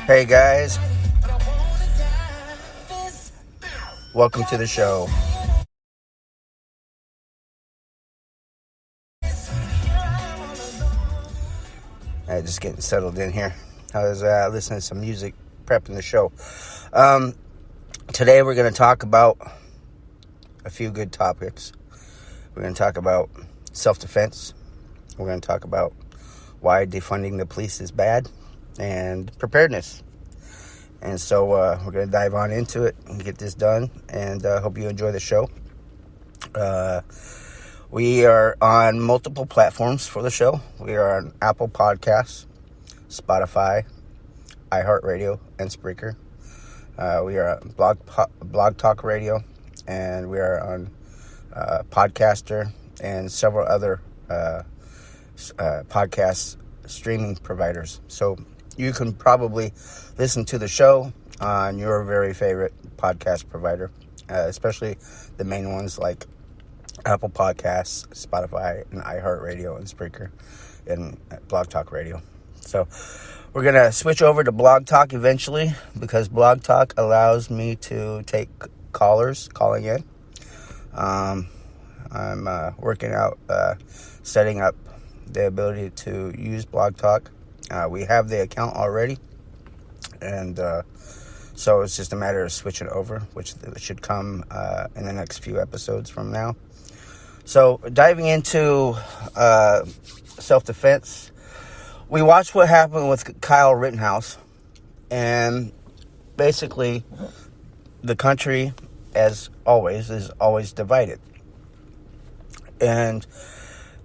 Hey guys, welcome to the show. Just getting settled in here. I was listening to some music, prepping the show. Today we're going to talk about a few good topics. We're going to talk about self-defense. We're going to talk about why defunding the police is bad, and preparedness. And so we're going to dive on into it and get this done, and hope you enjoy the show. We are on multiple platforms for the show. We are on Apple Podcasts, Spotify, iHeartRadio, and Spreaker. We are on Blog Talk Radio, and we are on Podcaster and several other podcast streaming providers. So you can probably listen to the show on your very favorite podcast provider, especially the main ones like Apple Podcasts, Spotify, and iHeartRadio, and Spreaker, and Blog Talk Radio. So we're going to switch over to Blog Talk eventually, because Blog Talk allows me to take callers calling in. I'm working out setting up the ability to use Blog Talk. We have the account already, and so it's just a matter of switching over, which should come in the next few episodes from now. So diving into self-defense, we watched what happened with Kyle Rittenhouse, and basically the country, as always, is always divided. And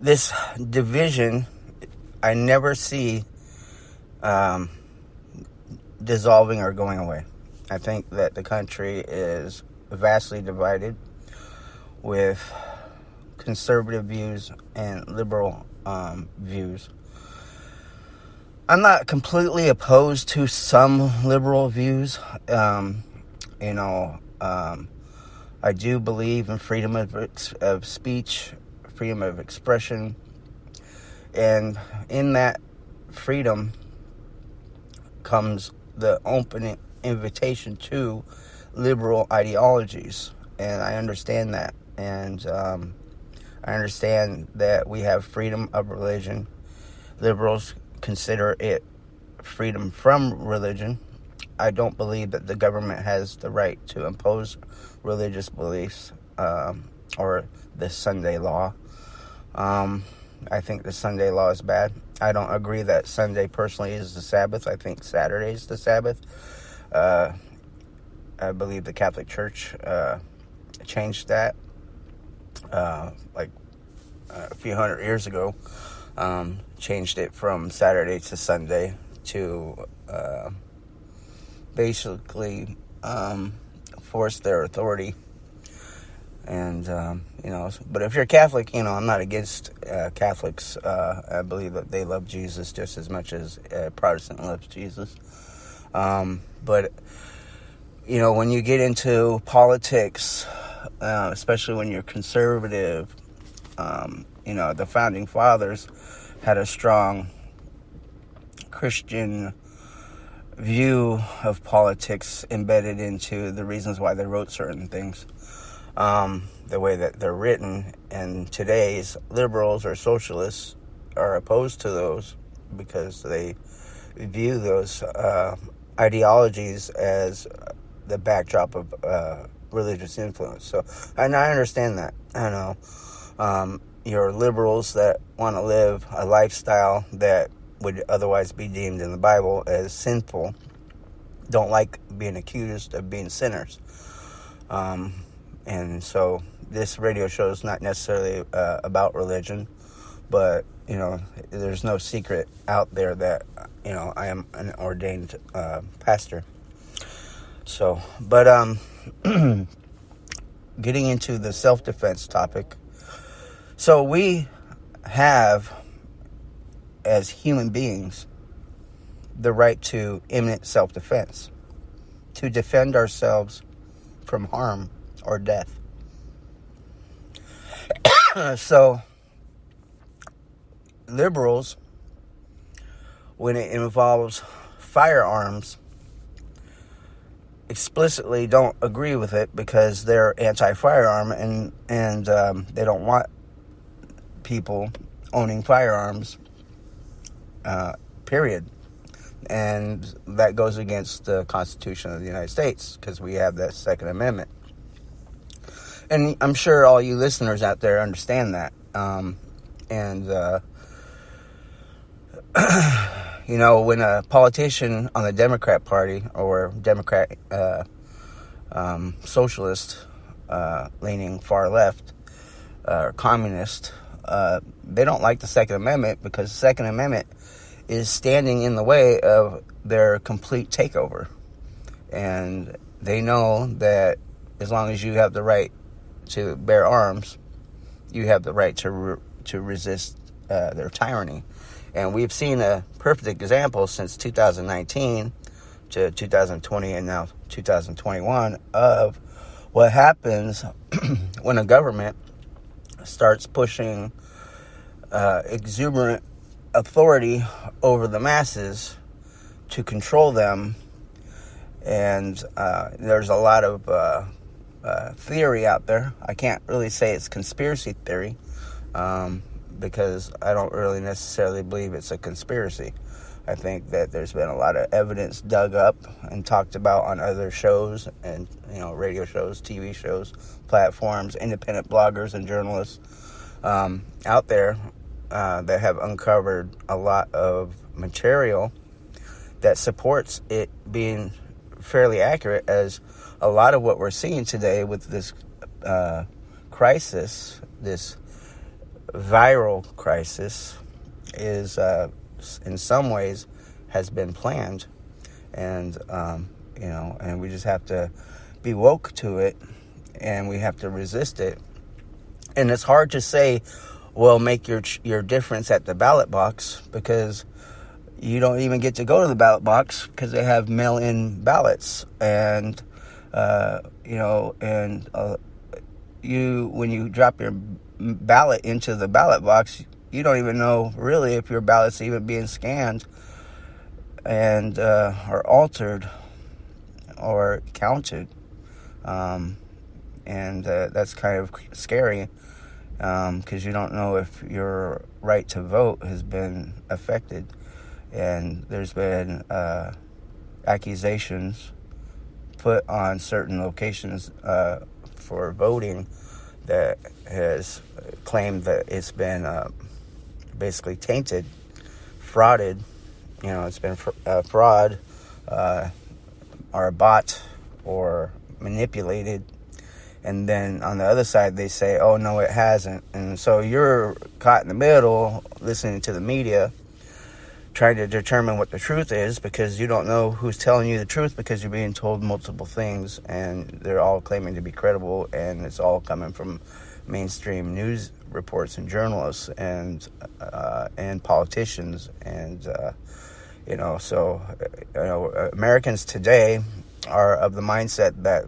this division, I never see dissolving or going away. I think that the country is vastly divided with conservative views and liberal views. I'm not completely opposed to some liberal views. I do believe in freedom of speech, freedom of expression, and in that freedom comes the open invitation to liberal ideologies, and I understand that, and I understand that we have freedom of religion. Liberals consider it freedom from religion. I don't believe that the government has the right to impose religious beliefs or the Sunday law. I think the Sunday law is bad. I don't agree that Sunday personally is the Sabbath. I think Saturday is the Sabbath. I believe the Catholic Church changed that like a few hundred years ago. Changed it from Saturday to Sunday to basically force their authority. And, but if you're Catholic, I'm not against Catholics. I believe that they love Jesus just as much as a Protestant loves Jesus. But, when you get into politics, especially when you're conservative, the founding fathers had a strong Christian view of politics embedded into the reasons why they wrote certain things. The way that they're written, and today's liberals or socialists are opposed to those because they view those ideologies as the backdrop of religious influence. So, and I understand that. I know you're liberals that want to live a lifestyle that would otherwise be deemed in the Bible as sinful, don't like being accused of being sinners. And so this radio show is not necessarily about religion, but, there's no secret out there that, I am an ordained pastor. So, but getting into the self-defense topic. So we have, as human beings, the right to imminent self-defense, to defend ourselves from harm or death. So, liberals, when it involves firearms, explicitly don't agree with it because they're anti-firearm and they don't want people owning firearms, period. And that goes against the Constitution of the United States because we have that Second Amendment. And I'm sure all you listeners out there understand that. When a politician on the Democrat Party or Democrat socialist leaning far left or communist, they don't like the Second Amendment because the Second Amendment is standing in the way of their complete takeover. And they know that as long as you have the right to bear arms, you have the right to resist their tyranny. And we've seen a perfect example since 2019 to 2020 and now 2021 of what happens when a government starts pushing exuberant authority over the masses to control them. And there's a lot of theory out there. I can't really say it's conspiracy theory because I don't really necessarily believe it's a conspiracy. I think that there's been a lot of evidence dug up and talked about on other shows and, radio shows, TV shows, platforms, independent bloggers and journalists out there that have uncovered a lot of material that supports it being fairly accurate, as a lot of what we're seeing today with this crisis, this viral crisis, is in some ways has been planned, and and we just have to be woke to it, and we have to resist it. And it's hard to say, well, make your difference at the ballot box, because you don't even get to go to the ballot box because they have mail-in ballots, and when you drop your ballot into the ballot box, you don't even know really if your ballot's even being scanned and or altered or counted, and that's kind of scary because you don't know if your right to vote has been affected. And there's been accusations put on certain locations for voting that has claimed that it's been basically tainted, frauded. It's been fraud or bought or manipulated. And then on the other side, they say, oh, no, it hasn't. And so you're caught in the middle listening to the media, trying to determine what the truth is, because you don't know who's telling you the truth, because you're being told multiple things and they're all claiming to be credible, and it's all coming from mainstream news reports and journalists and politicians. And Americans today are of the mindset that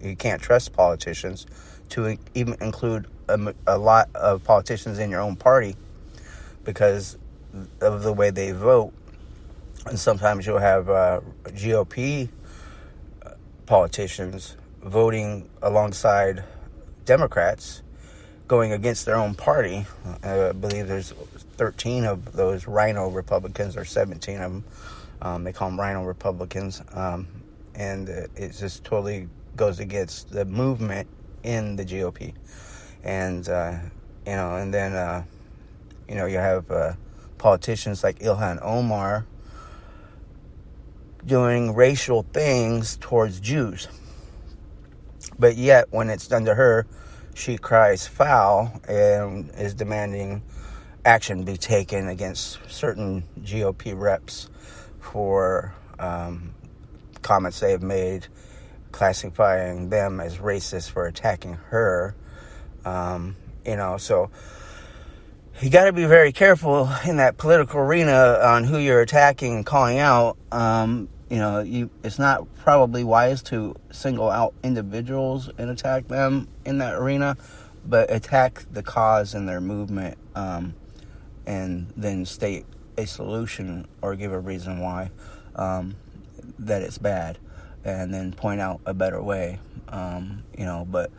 you can't trust politicians, to even include a lot of politicians in your own party, because of the way they vote. And sometimes you'll have GOP politicians voting alongside Democrats, going against their own party. I believe there's 13 of those Rhino Republicans, or 17 of them. They call them Rhino Republicans. And it just totally goes against the movement in the GOP. And, and then, you have politicians like Ilhan Omar doing racial things towards Jews. But yet, when it's done to her, she cries foul and is demanding action be taken against certain GOP reps for comments they have made, classifying them as racist for attacking her. So you got to be very careful in that political arena on who you're attacking and calling out. It's not probably wise to single out individuals and attack them in that arena, but attack the cause and their movement, and then state a solution or give a reason why that it's bad. and then point out a better way. But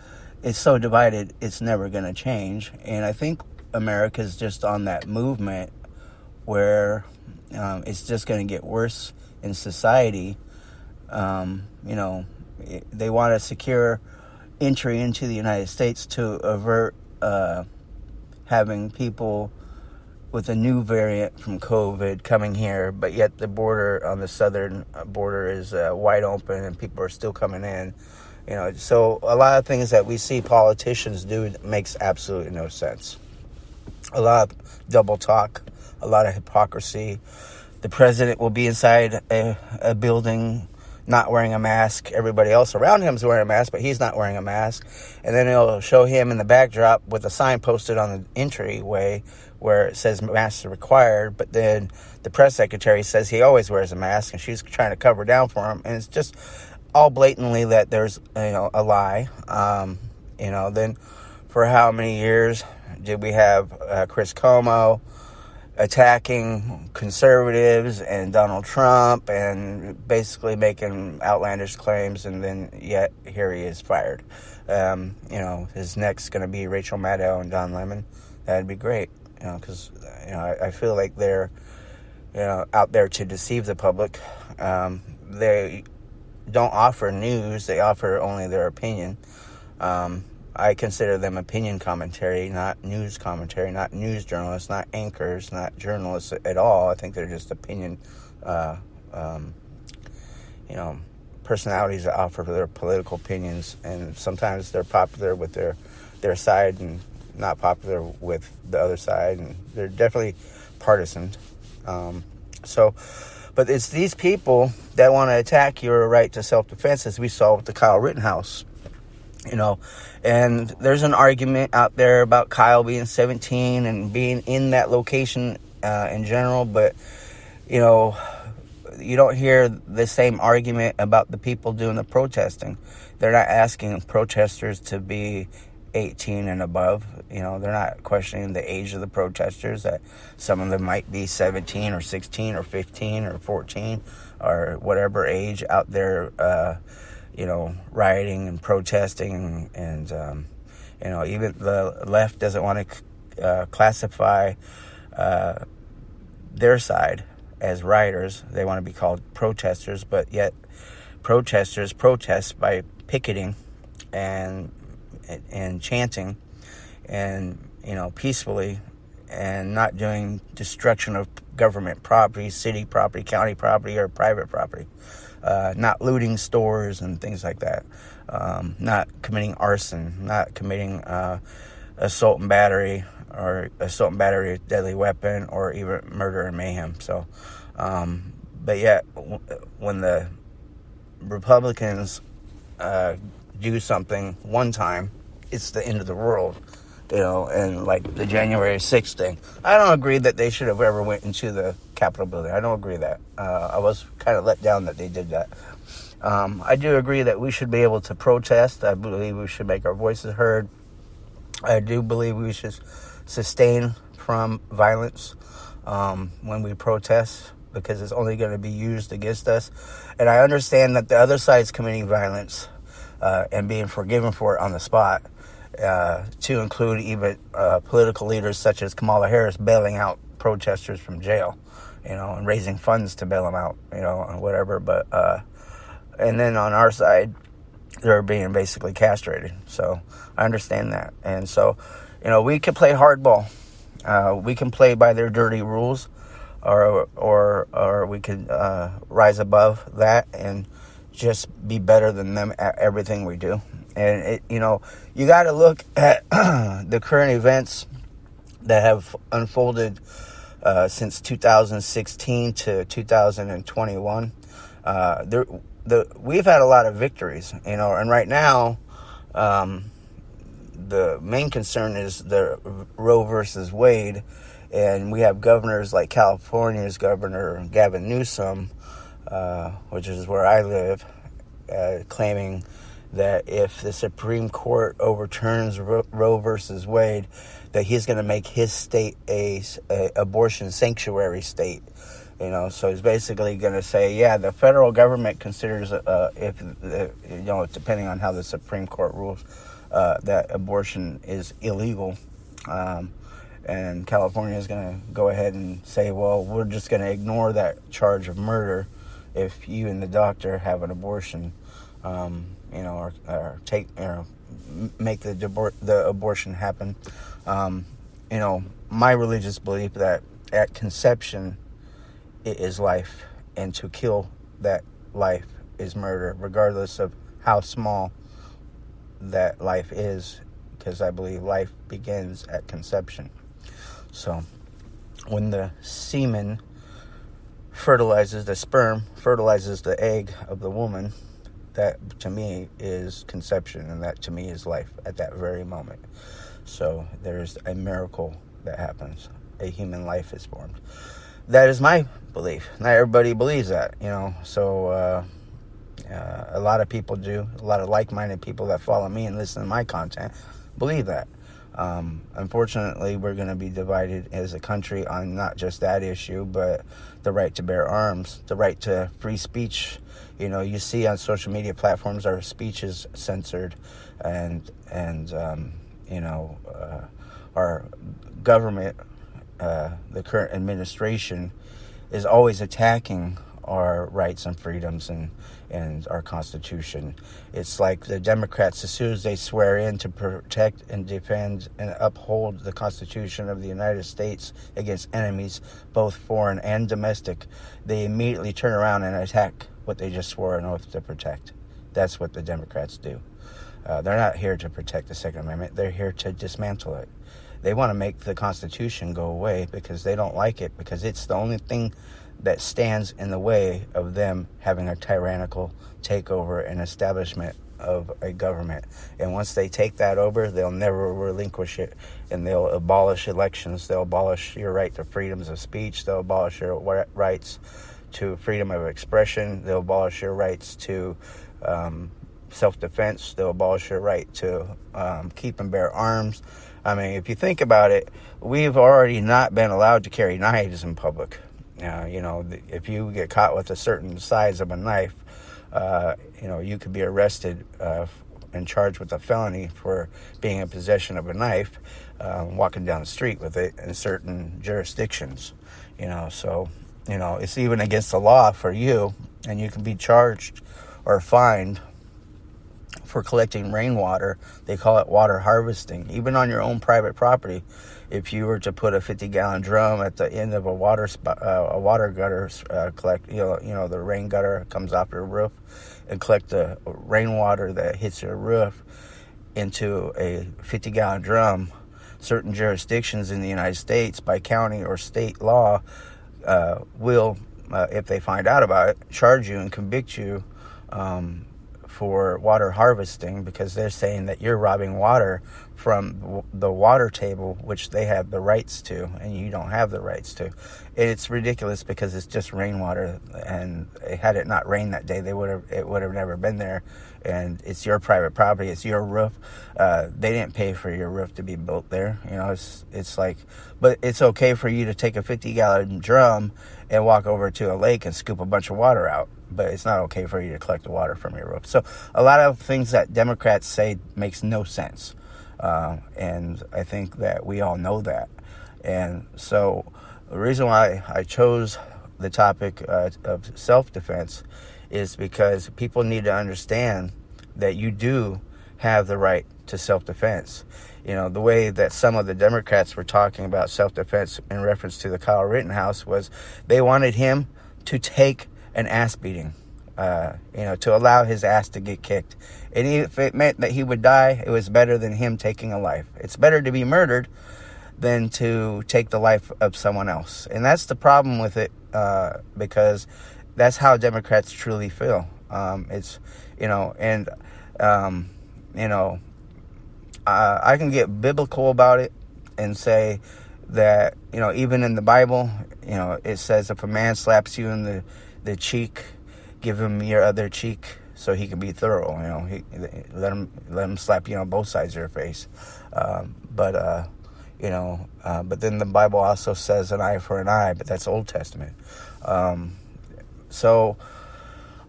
it's so divided, it's never going to change. And I think America's just on that movement where it's just going to get worse in society. They want to secure entry into the United States to avert having people with a new variant from COVID coming here, but yet the border on the southern border is wide open and people are still coming in. So a lot of things that we see politicians do makes absolutely no sense. A lot of double talk, a lot of hypocrisy. The president will be inside a building not wearing a mask. Everybody else around him is wearing a mask, but he's not wearing a mask. And then it'll show him in the backdrop with a sign posted on the entryway where it says masks are required, but then the press secretary says he always wears a mask, and she's trying to cover down for him. And it's just all blatantly that there's a lie. Then for how many years did we have Chris Cuomo attacking conservatives and Donald Trump and basically making outlandish claims, and then yet here he is fired. His next going to be Rachel Maddow and Don Lemon. That'd be great, because I feel like they're out there to deceive the public. They don't offer news; they offer only their opinion. I consider them opinion commentary, not news commentary, not news journalists, not anchors, not journalists at all. I think they're just opinion, personalities that offer their political opinions, and sometimes they're popular with their side and not popular with the other side, and they're definitely partisan. But it's these people that want to attack your right to self-defense, as we saw with the Kyle Rittenhouse. And there's an argument out there about Kyle being 17 and being in that location in general, but you don't hear the same argument about the people doing the protesting. They're not asking protesters to be 18 and above. They're not questioning the age of the protesters, that some of them might be 17 or 16 or 15 or 14 or whatever age out there rioting and protesting, and even the left doesn't want to classify their side as rioters. They want to be called protesters, but yet protesters protest by picketing and chanting and peacefully, and not doing destruction of government property, city property, county property, or private property. Not looting stores and things like that, not committing arson, not committing assault and battery, or assault and battery with deadly weapon, or even murder and mayhem. So, but yet, when the Republicans do something one time, it's the end of the world. And like the January 6th thing. I don't agree that they should have ever went into the Capitol building. I don't agree that. I was kind of let down that they did that. I do agree that we should be able to protest. I believe we should make our voices heard. I do believe we should sustain from violence when we protest, because it's only going to be used against us. And I understand that the other side's committing violence and being forgiven for it on the spot. To include even political leaders such as Kamala Harris bailing out protesters from jail, and raising funds to bail them out, and whatever. But and then on our side, they're being basically castrated. So I understand that, and so we can play hardball. We can play by their dirty rules, or we can rise above that and just be better than them at everything we do. And you got to look at the current events that have unfolded since 2016 to 2021. We've had a lot of victories, and right now, the main concern is the Roe versus Wade, and we have governors like California's Governor Gavin Newsom, which is where I live, claiming that if the Supreme Court overturns Roe versus Wade, that he's going to make his state a abortion sanctuary state, So he's basically going to say, yeah, the federal government considers, depending on how the Supreme Court rules, that abortion is illegal. And California is going to go ahead and say, well, we're just going to ignore that charge of murder if you and the doctor have an abortion, or make the abortion happen. My religious belief that at conception, it is life, and to kill that life is murder, regardless of how small that life is, because I believe life begins at conception. So when the semen fertilizes the sperm, fertilizes the egg of the woman, that to me is conception, and that to me is life at that very moment. So there's a miracle that happens. A human life is formed. That is my belief. Not everybody believes that, So a lot of people do. A lot of like-minded people that follow me and listen to my content believe that. Unfortunately, we're going to be divided as a country on not just that issue, but the right to bear arms, the right to free speech. You see on social media platforms our speech is censored, and our government, the current administration, is always attacking our rights and freedoms and our Constitution. It's like the Democrats, as soon as they swear in to protect and defend and uphold the Constitution of the United States against enemies, both foreign and domestic, they immediately turn around and attack what they just swore an oath to protect. That's what the Democrats do. They're not here to protect the Second Amendment. They're here to dismantle it. They want to make the Constitution go away because they don't like it, because it's the only thing that stands in the way of them having a tyrannical takeover and establishment of a government. And once they take that over, they'll never relinquish it, and they'll abolish elections. They'll abolish your right to freedoms of speech. They'll abolish your rights to freedom of expression. They'll abolish your rights to self-defense. They'll abolish your right to keep and bear arms. I mean, if you think about it, we've already not been allowed to carry knives in public. If you get caught with a certain size of a knife, you could be arrested and charged with a felony for being in possession of a knife, walking down the street with it in certain jurisdictions. It's even against the law for you, and you can be charged or fined for collecting rainwater. They call it water harvesting, even on your own private property. If you were to put a 50-gallon drum at the end of a water gutter, collect, the rain gutter comes off your roof, and collect the rainwater that hits your roof into a 50-gallon drum. Certain jurisdictions in the United States, by county or state law, will, if they find out about it, charge you and convict you for water harvesting, because they're saying that you're robbing water from the water table, which they have the rights to, and you don't have the rights to. And it's ridiculous, because it's just rainwater, and had it not rained that day, it would have never been there. And it's your private property, it's your roof. They didn't pay for your roof to be built there. It's like, but it's okay for you to take a 50-gallon drum and walk over to a lake and scoop a bunch of water out, but it's not okay for you to collect the water from your roof. So a lot of things that Democrats say makes no sense. And I think that we all know that. And so the reason why I chose the topic of self-defense is because people need to understand that you do have the right to self-defense. The way that some of the Democrats were talking about self-defense in reference to the Kyle Rittenhouse was they wanted him to take an ass beating, to allow his ass to get kicked. And if it meant that he would die, it was better than him taking a life. It's better to be murdered than to take the life of someone else. And that's the problem with it, because that's how Democrats truly feel. I can get biblical about it and say that, even in the Bible, it says if a man slaps you in the cheek, give him your other cheek so he can be thorough. Let him slap you on both sides of your face. But then the Bible also says an eye for an eye, but that's Old Testament. So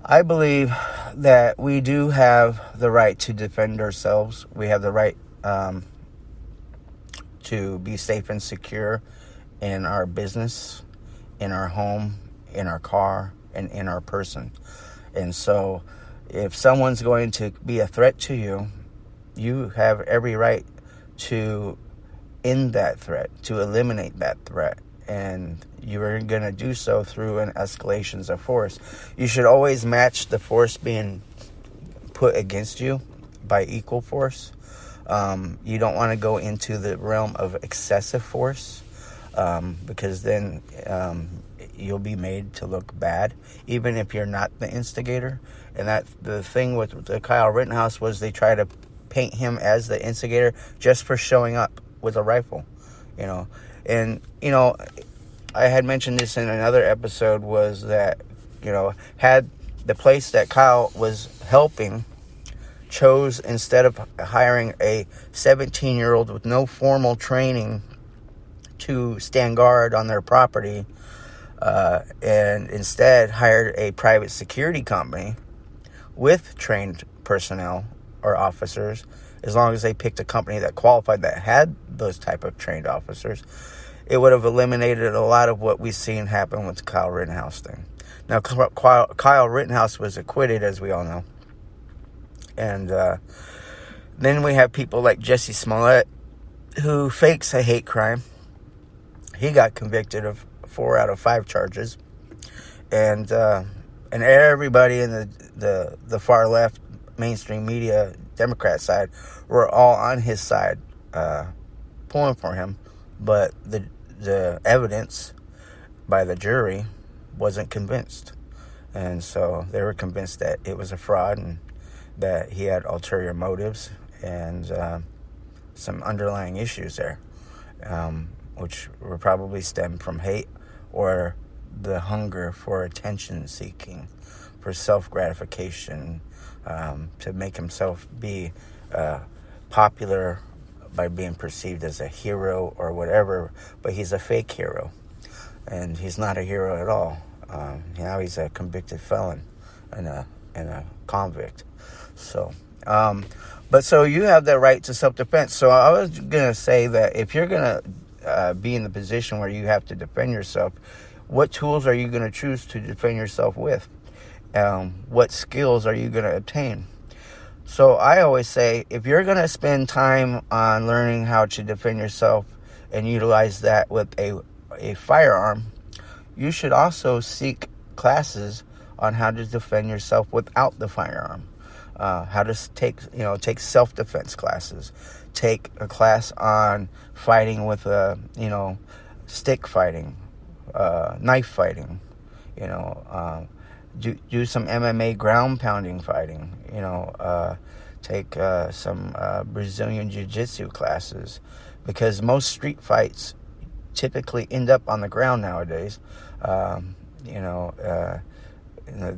I believe that we do have the right to defend ourselves. We have the right to be safe and secure in our business, in our home, in our car, and in our person. And so if someone's going to be a threat to you, you have every right to end that threat, to eliminate that threat. And you're going to do so through an escalations of force. You should always match the force being put against you by equal force. You don't want to go into the realm of excessive force, because then you'll be made to look bad, even if you're not the instigator. And that the thing with the Kyle Rittenhouse was they try to paint him as the instigator just for showing up with a rifle, And, I had mentioned this in another episode, was that, had the place that Kyle was helping chose, instead of hiring a 17-year-old with no formal training to stand guard on their property, and instead hired a private security company with trained personnel or officers, as long as they picked a company that qualified, that had those type of trained officers, it would have eliminated a lot of what we've seen happen with the Kyle Rittenhouse thing. Now, Kyle Rittenhouse was acquitted, as we all know. And then we have people like Jesse Smollett, who fakes a hate crime. He got convicted of 4 out of 5 charges. And everybody in the far left mainstream media, Democrat side, were all on his side, pulling for him. But the evidence by the jury wasn't convinced. And so they were convinced that it was a fraud and that he had ulterior motives and some underlying issues there, which were probably stemmed from hate or the hunger for attention seeking, for self-gratification, to make himself be popular by being perceived as a hero or whatever. But he's a fake hero, and he's not a hero at all. Now he's a convicted felon and a convict. So, so you have the right to self-defense. So I was going to say that if you're going to be in the position where you have to defend yourself, what tools are you going to choose to defend yourself with? What skills are you going to obtain? So I always say, if you're going to spend time on learning how to defend yourself and utilize that with a firearm, you should also seek classes on how to defend yourself without the firearm. How to take self-defense classes. Take a class on fighting with stick fighting, knife fighting, do some MMA ground pounding fighting, take some Brazilian Jiu-Jitsu classes, because most street fights typically end up on the ground nowadays.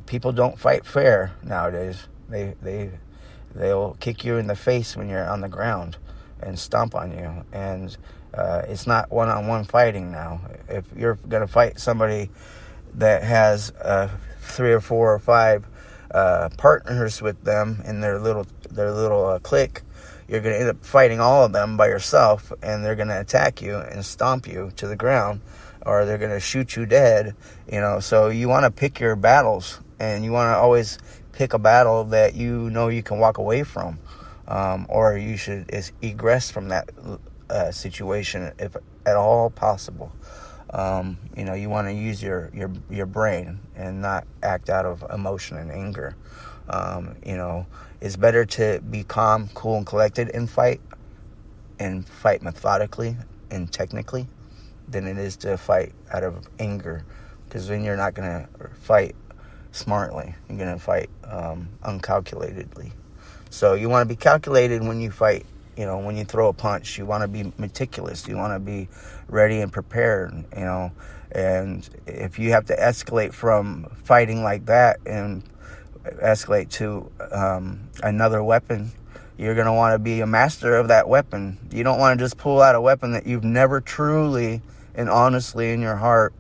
People don't fight fair nowadays. They'll kick you in the face when you're on the ground and stomp on you, and it's not one-on-one fighting now. If you're gonna fight somebody that has 3 or 4 or 5 partners with them in their little clique, you're gonna end up fighting all of them by yourself, and they're gonna attack you and stomp you to the ground, or they're gonna shoot you dead. So you want to pick your battles, and you want to always pick a battle that you can walk away from, or you should egress from that situation if at all possible. You want to use your brain and not act out of emotion and anger. It's better to be calm, cool, and collected and fight methodically and technically than it is to fight out of anger, because then you're not going to fight smartly. You're going to fight uncalculatedly. So you want to be calculated when you fight. When you throw a punch, you want to be meticulous. You want to be ready and prepared, and if you have to escalate from fighting like that and escalate to another weapon, you're going to want to be a master of that weapon. You don't want to just pull out a weapon that you've never truly and honestly in your heart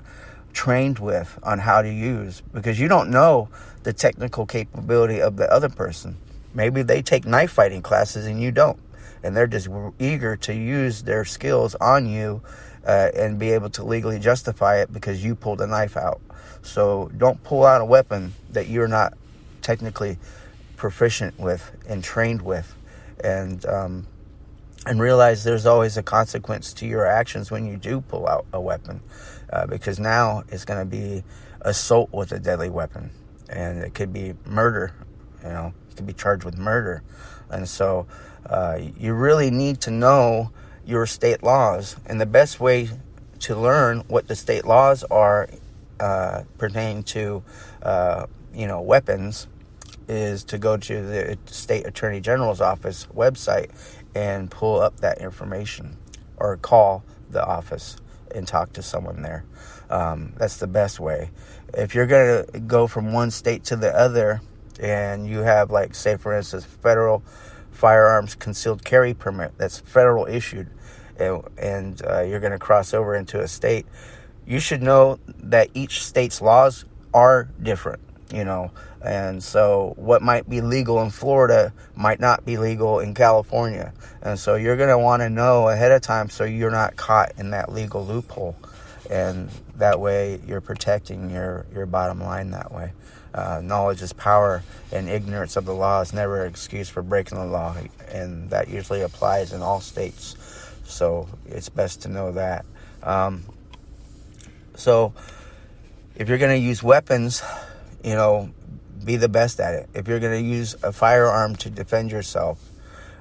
trained with on how to use, because you don't know the technical capability of the other person. Maybe they take knife fighting classes and you don't, and they're just eager to use their skills on you and be able to legally justify it because you pulled a knife out. So don't pull out a weapon that you're not technically proficient with and trained with, and realize there's always a consequence to your actions when you do pull out a weapon, because now it's going to be assault with a deadly weapon, and it could be murder. You could be charged with murder. And so you really need to know your state laws, and the best way to learn what the state laws are pertaining to weapons is to go to the state attorney general's office website and pull up that information, or call the office and talk to someone there. That's the best way. If you're going to go from one state to the other, and you have, like, say for instance, federal firearms concealed carry permit that's federal issued, and you're going to cross over into a state, you should know that each state's laws are different. And so what might be legal in Florida might not be legal in California. And so you're going to want to know ahead of time so you're not caught in that legal loophole. And that way you're protecting your bottom line that way. Knowledge is power, and ignorance of the law is never an excuse for breaking the law. And that usually applies in all states. So it's best to know that. So if you're going to use weapons, be the best at it. If you're going to use a firearm to defend yourself,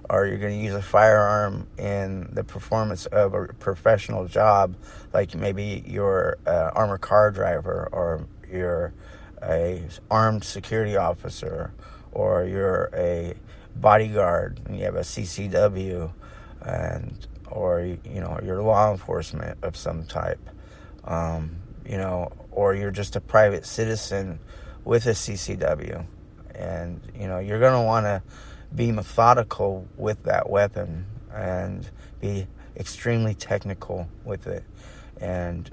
or you're going to use a firearm in the performance of a professional job, like maybe you're an armored car driver, or you're a armed security officer, or you're a bodyguard and you have a CCW, or you're law enforcement of some type, or you're just a private citizen with a CCW, and you're going to want to be methodical with that weapon and be extremely technical with it, and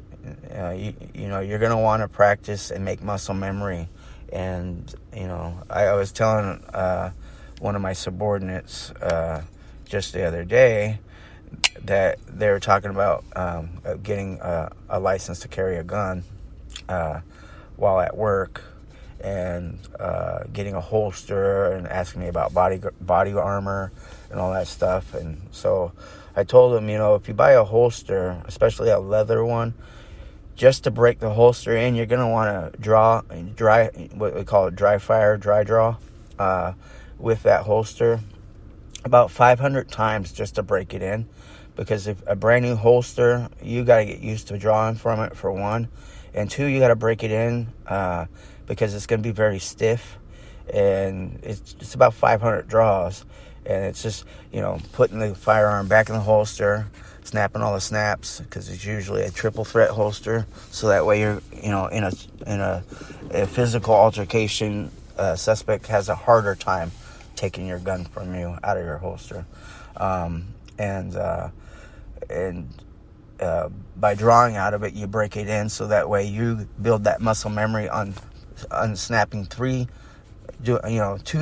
you're going to want to practice and make muscle memory. And I was telling one of my subordinates just the other day that they were talking about getting a license to carry a gun while at work, and getting a holster, and asking me about body armor and all that stuff. And so I told him, if you buy a holster, especially a leather one, just to break the holster in, you're going to want to dry what we call it, dry draw with that holster about 500 times just to break it in. Because if a brand new holster, you got to get used to drawing from it, for one, and two, you got to break it in because it's going to be very stiff, and it's about 500 draws, and it's just putting the firearm back in the holster, snapping all the snaps, because it's usually a triple threat holster, so that way you're in a physical altercation, suspect has a harder time taking your gun from you out of your holster, and by drawing out of it, you break it in, so that way you build that muscle memory on snapping two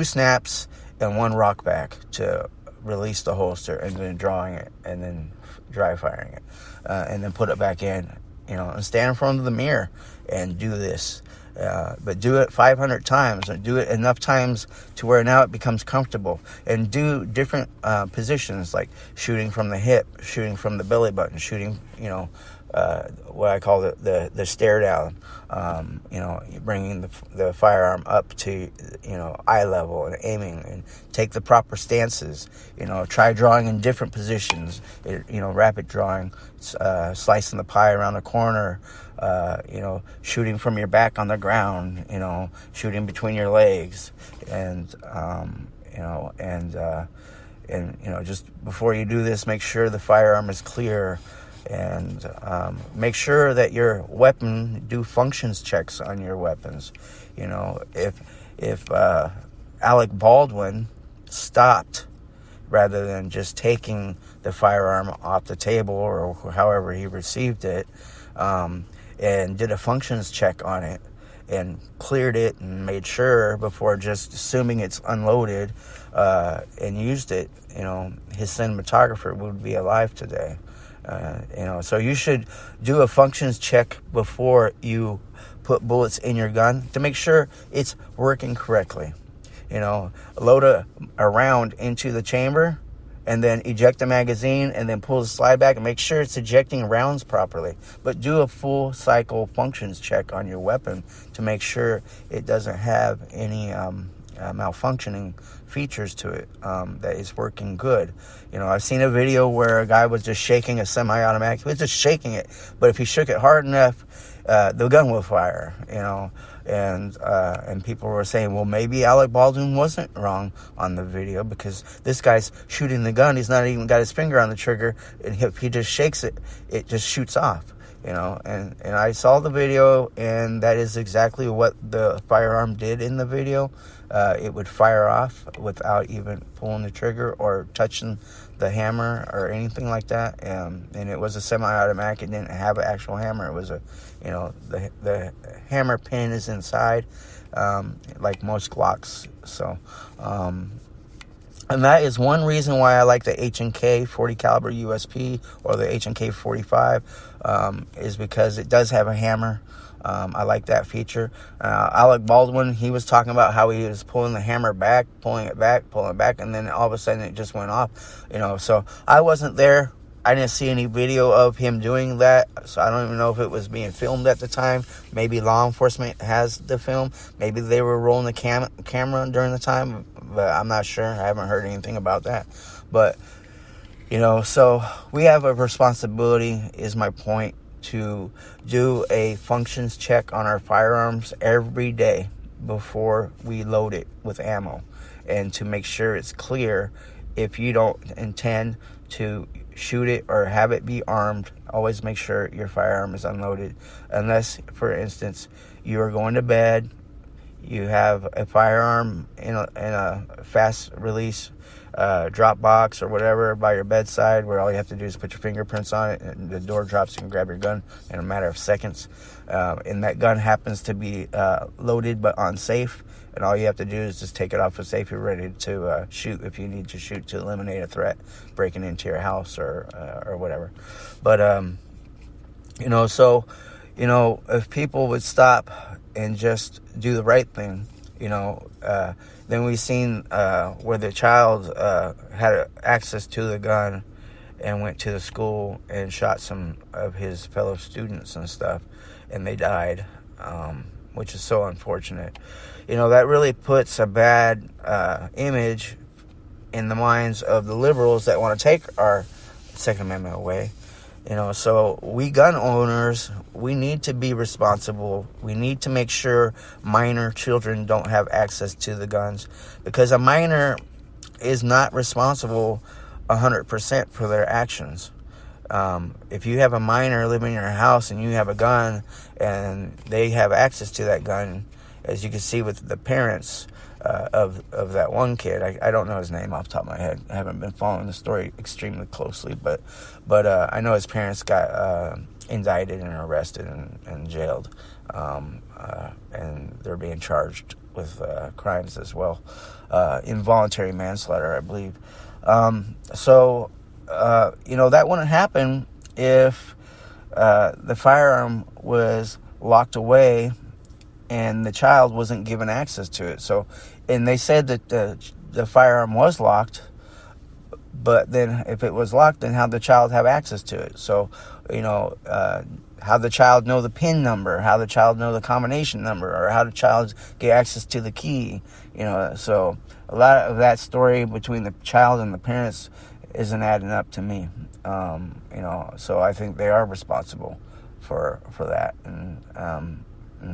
snaps and one rock back to release the holster, and then drawing it, and then dry firing it, and then put it back in, and stand in front of the mirror and do this. But do it 500 times, and do it enough times to where now it becomes comfortable, and do different positions, like shooting from the hip, shooting from the belly button, shooting, what I call the stare down, bringing the firearm up to, eye level, and aiming, and take the proper stances, try drawing in different positions, rapid drawing, slicing the pie around the corner, shooting from your back on the ground, shooting between your legs, and just before you do this, make sure the firearm is clear, and make sure that your weapon, do functions checks on your weapons. If Alec Baldwin stopped rather than just taking the firearm off the table, or however he received it, and did a functions check on it and cleared it and made sure before just assuming it's unloaded and used it, his cinematographer would be alive today. So you should do a functions check before you put bullets in your gun to make sure it's working correctly. Load a round into the chamber and then eject the magazine and then pull the slide back and make sure it's ejecting rounds properly. But do a full cycle functions check on your weapon to make sure it doesn't have any malfunctioning features to it, that is working good. I've seen a video where a guy was just shaking a semi-automatic. He was just shaking it, but if he shook it hard enough, the gun will fire, and people were saying, well, maybe Alec Baldwin wasn't wrong on the video because this guy's shooting the gun. He's not even got his finger on the trigger, and if he just shakes it, it just shoots off, and I saw the video, and that is exactly what the firearm did in the video. It would fire off without even pulling the trigger or touching the hammer or anything like that. And it was a semi-automatic. It didn't have an actual hammer. It was the hammer pin is inside, like most Glocks. So, and that is one reason why I like the H&K 40 caliber USP or the H&K 45, is because it does have a hammer. I like that feature. Alec Baldwin, he was talking about how he was pulling the hammer back, pulling it back, and then all of a sudden it just went off. So I wasn't there. I didn't see any video of him doing that, so I don't even know if it was being filmed at the time. Maybe law enforcement has the film. Maybe they were rolling the camera during the time, but I'm not sure. I haven't heard anything about that. But, so we have a responsibility, is my point, to do a functions check on our firearms every day before we load it with ammo, and to make sure it's clear. If you don't intend to shoot it or have it be armed, always make sure your firearm is unloaded, unless, for instance, you are going to bed, you have a firearm in a fast release drop box or whatever by your bedside, where all you have to do is put your fingerprints on it and the door drops. You can grab your gun in a matter of seconds, and that gun happens to be loaded but unsafe, and all you have to do is just take it off the safe. You're ready to shoot if you need to shoot to eliminate a threat breaking into your house or whatever. But if people would stop and just do the right thing, then we've seen where the child had access to the gun and went to the school and shot some of his fellow students and stuff, and they died, which is so unfortunate. That really puts a bad image in the minds of the liberals that want to take our Second Amendment away. So we gun owners, we need to be responsible. We need to make sure minor children don't have access to the guns, because a minor is not responsible 100% for their actions. If you have a minor living in your house and you have a gun and they have access to that gun, as you can see with the parents of that one kid, I don't know his name off the top of my head. I haven't been following the story extremely closely, but I know his parents got indicted and arrested and jailed, and they're being charged with crimes as well, involuntary manslaughter, I believe. That wouldn't happen if the firearm was locked away and the child wasn't given access to it. So, and they said that the firearm was locked, but then if it was locked, then how'd the child have access to it? So, how the child know the PIN number, how the child know the combination number, or how the child get access to the key, so a lot of that story between the child and the parents isn't adding up to me. So I think they are responsible for that, and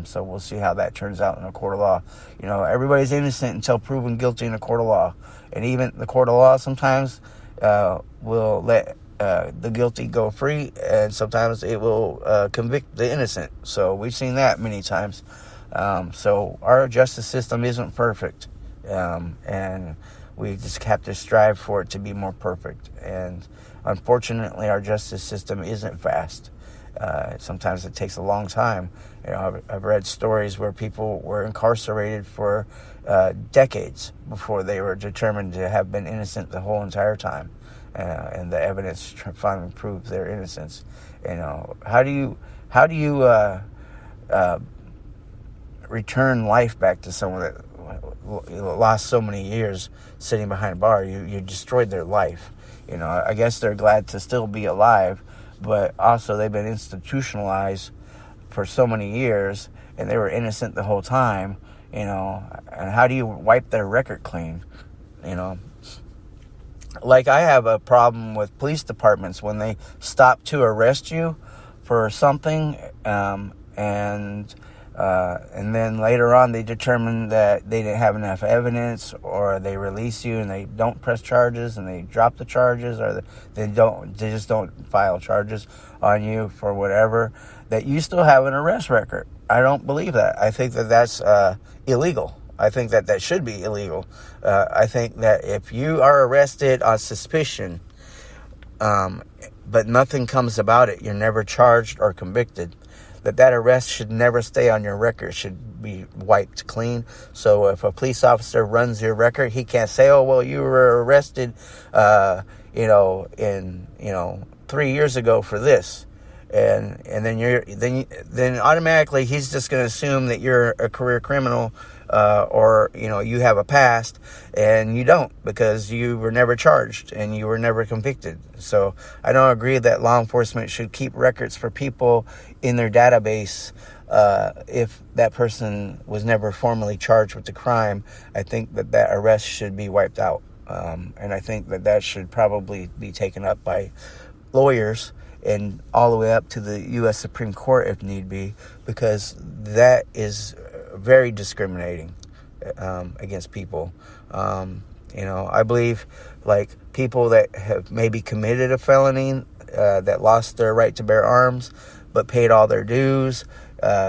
so we'll see how that turns out in a court of law. Everybody's innocent until proven guilty in a court of law, and even the court of law sometimes will let the guilty go free, and sometimes it will convict the innocent. So we've seen that many times. So our justice system isn't perfect, and we just have to strive for it to be more perfect. And unfortunately, our justice system isn't fast. Sometimes it takes a long time. I've read stories where people were incarcerated for decades before they were determined to have been innocent the whole entire time, and the evidence finally proved their innocence. How do you return life back to someone that lost so many years sitting behind a bar? You destroyed their life. I guess they're glad to still be alive, but also they've been institutionalized for so many years, and they were innocent the whole time. And how do you wipe their record clean? Like, I have a problem with police departments when they stop to arrest you for something, and then later on they determine that they didn't have enough evidence, or they release you and they don't press charges, and they drop the charges, or they just don't file charges on you for whatever, that you still have an arrest record. I don't believe that. I think that that's illegal. I think that should be illegal. I think that if you are arrested on suspicion, but nothing comes about it, you're never charged or convicted, that arrest should never stay on your record, should be wiped clean. So if a police officer runs your record, he can't say, oh, well, you were arrested, 3 years ago for this. And then automatically he's just going to assume that you're a career criminal, or you have a past, and you don't, because you were never charged and you were never convicted. So I don't agree that law enforcement should keep records for people in their database if that person was never formally charged with the crime. I think that arrest should be wiped out, and I think that should probably be taken up by lawyers and all the way up to the U.S. Supreme Court if need be, because that is very discriminating against people. I believe, like, people that have maybe committed a felony, that lost their right to bear arms, but paid all their dues,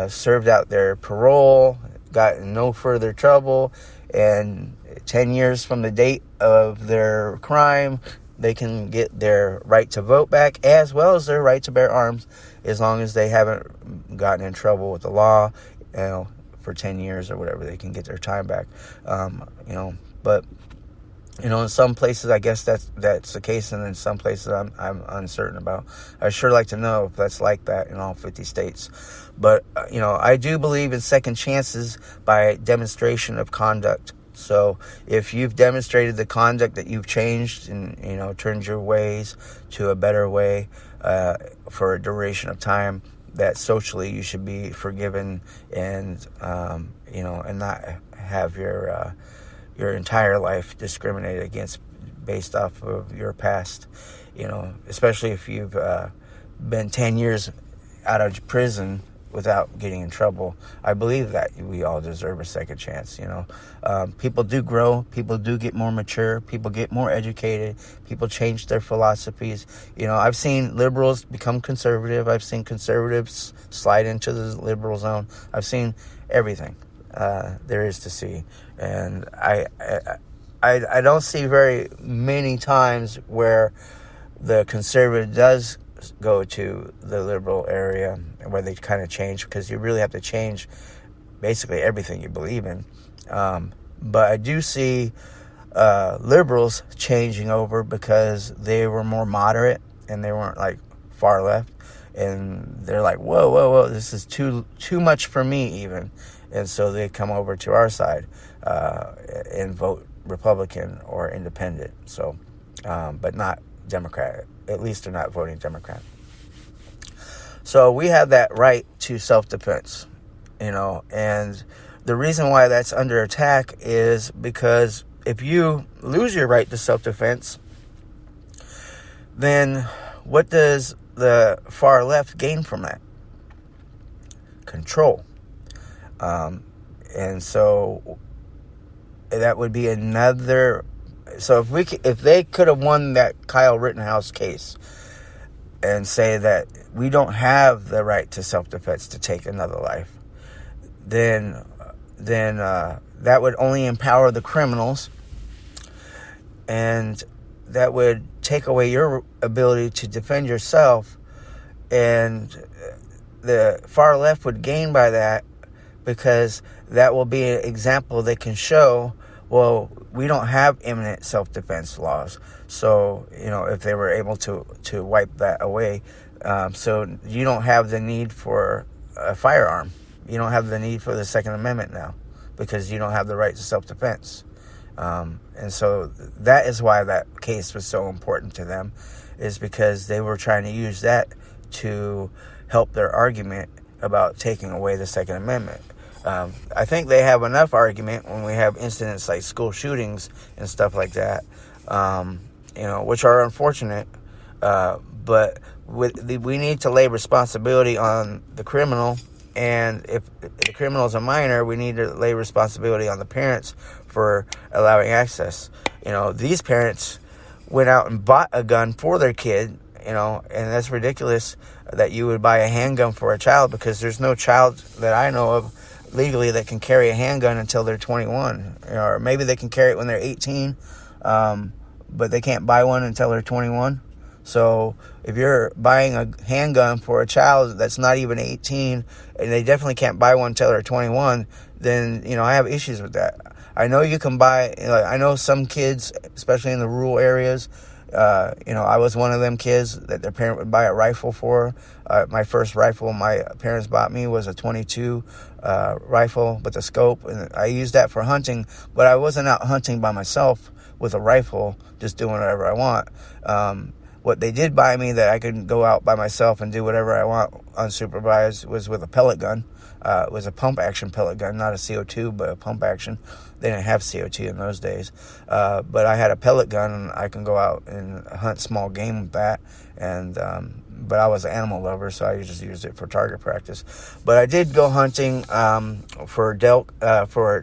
served out their parole, got in no further trouble, and 10 years from the date of their crime, they can get their right to vote back, as well as their right to bear arms, as long as they haven't gotten in trouble with the law, for 10 years or whatever. They can get their time back. But in some places, I guess that's the case, and in some places I'm uncertain about. I'd sure like to know if that's like that in all 50 states. But I do believe in second chances by demonstration of conduct. So if you've demonstrated the conduct that you've changed and turned your ways to a better way for a duration of time, that socially you should be forgiven, and and not have your entire life discriminated against based off of your past. Especially if you've been 10 years out of prison without getting in trouble. I believe that we all deserve a second chance. People do grow, people do get more mature, people get more educated, people change their philosophies. I've seen liberals become conservative, I've seen conservatives slide into the liberal zone, I've seen everything there is to see. And I don't see very many times where the conservative does go to the liberal area where they kind of change, because you really have to change basically everything you believe in. But I do see liberals changing over because they were more moderate and they weren't like far left, and they're like, whoa, this is too much for me even, and so they come over to our side and vote Republican or independent. So but not Democrat. At least they're not voting Democrat. So we have that right to self-defense, and the reason why that's under attack is because if you lose your right to self-defense, then what does the far left gain from that? Control. And so that would be another. So if they could have won that Kyle Rittenhouse case and say that we don't have the right to self-defense to take another life, then that would only empower the criminals, and that would take away your ability to defend yourself And the far left would gain by that, because that will be an example they can show, well, we don't have imminent self-defense laws. So, if they were able to wipe that away, so you don't have the need for a firearm. You don't have the need for the Second Amendment now, because you don't have the right to self-defense. And so that is why that case was so important to them, is because they were trying to use that to help their argument about taking away the Second Amendment. I think they have enough argument when we have incidents like school shootings and stuff like that, which are unfortunate. But we need to lay responsibility on the criminal, and if the criminal is a minor, we need to lay responsibility on the parents for allowing access. These parents went out and bought a gun for their kid, and that's ridiculous that you would buy a handgun for a child, because there's no child that I know of legally that can carry a handgun until they're 21, or maybe they can carry it when they're 18, but they can't buy one until they're 21. So if you're buying a handgun for a child that's not even 18, and they definitely can't buy one until they're 21, then, I have issues with that. I know you can buy, I know some kids, especially in the rural areas, I was one of them kids that their parent would buy a rifle for. My first rifle my parents bought me was a .22 rifle with a scope, and I used that for hunting, but I wasn't out hunting by myself with a rifle, just doing whatever I want. What they did buy me that I could go out by myself and do whatever I want unsupervised was with a pellet gun. It was a pump action pellet gun, not a CO2, but a pump action. They didn't have CO2 in those days. But I had a pellet gun, and I can go out and hunt small game with that. And but I was an animal lover, so I just used it for target practice. But I did go hunting for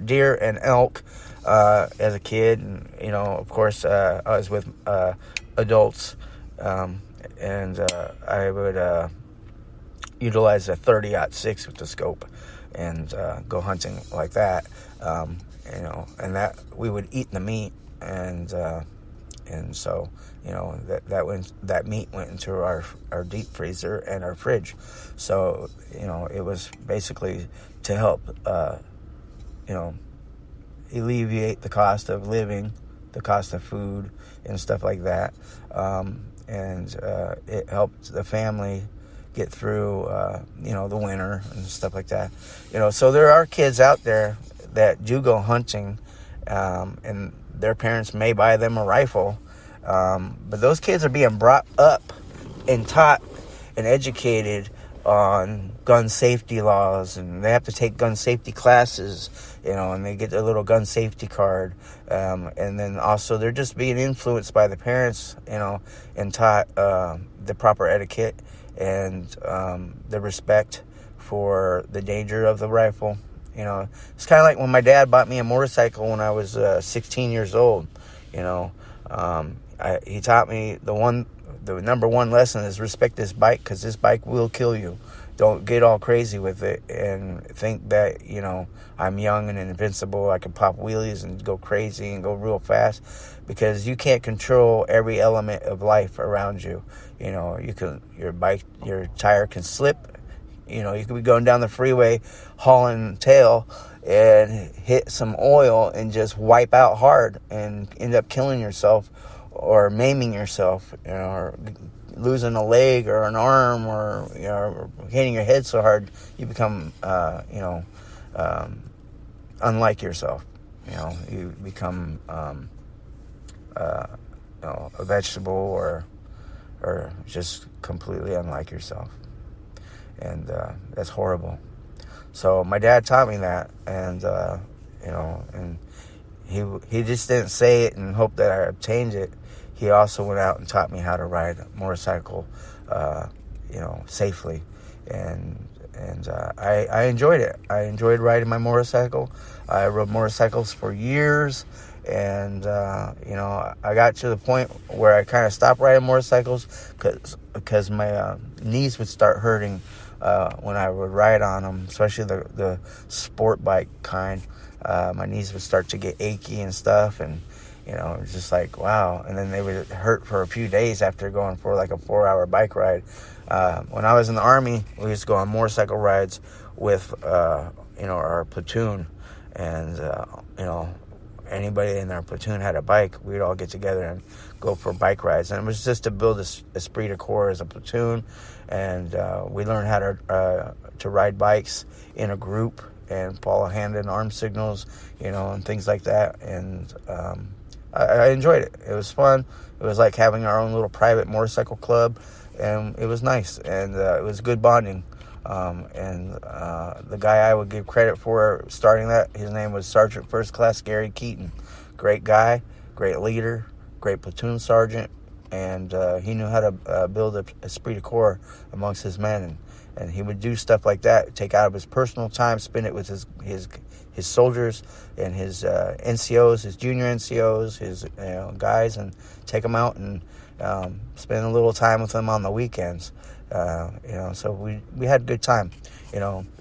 deer and elk as a kid. And, of course, I was with adults. And I would utilize a 30-06 with the scope and go hunting like that. And that we would eat the meat, and so that meat went into our deep freezer and our fridge. So it was basically to help alleviate the cost of living, the cost of food and stuff like that. And it helped the family get through, the winter and stuff like that. So there are kids out there that do go hunting, and their parents may buy them a rifle. But those kids are being brought up and taught and educated on gun safety laws, and they have to take gun safety classes, and they get their little gun safety card. And then also they're just being influenced by the parents, and taught the proper etiquette and the respect for the danger of the rifle. It's kind of like when my dad bought me a motorcycle when I was 16 years old. He taught me the number one lesson is respect this bike, because this bike will kill you. Don't get all crazy with it and think that, I'm young and invincible. I can pop wheelies and go crazy and go real fast, because you can't control every element of life around you. Your tire can slip. You could be going down the freeway hauling tail and hit some oil and just wipe out hard and end up killing yourself or maiming yourself, or losing a leg or an arm, or hitting your head so hard you become unlike yourself. You become a vegetable, or just completely unlike yourself. And that's horrible. So my dad taught me that, and and he just didn't say it and hope that I obtained it. He also went out and taught me how to ride a motorcycle, safely, and I enjoyed it. I enjoyed riding my motorcycle. I rode motorcycles for years, and I got to the point where I kind of stopped riding motorcycles because my knees would start hurting when I would ride on them, especially the sport bike kind. My knees would start to get achy and stuff, and It was just like, wow. And then they would hurt for a few days after going for like a 4-hour bike ride. When I was in the Army, we used to go on motorcycle rides with, our platoon. And, anybody in our platoon had a bike, we'd all get together and go for bike rides. And it was just to build this esprit de corps as a platoon. And we learned how to ride bikes in a group and follow hand and arm signals, and things like that. And I enjoyed it. It was fun. It was like having our own little private motorcycle club, and it was nice. And it was good bonding. The guy I would give credit for starting that, his name was Sergeant First Class Gary Keaton. Great guy, great leader, great platoon sergeant, and he knew how to build a esprit de corps amongst his men. And he would do stuff like that, take out of his personal time, spend it with his soldiers and his NCOs, his junior NCOs, his guys, and take them out and spend a little time with them on the weekends. So we had a good time.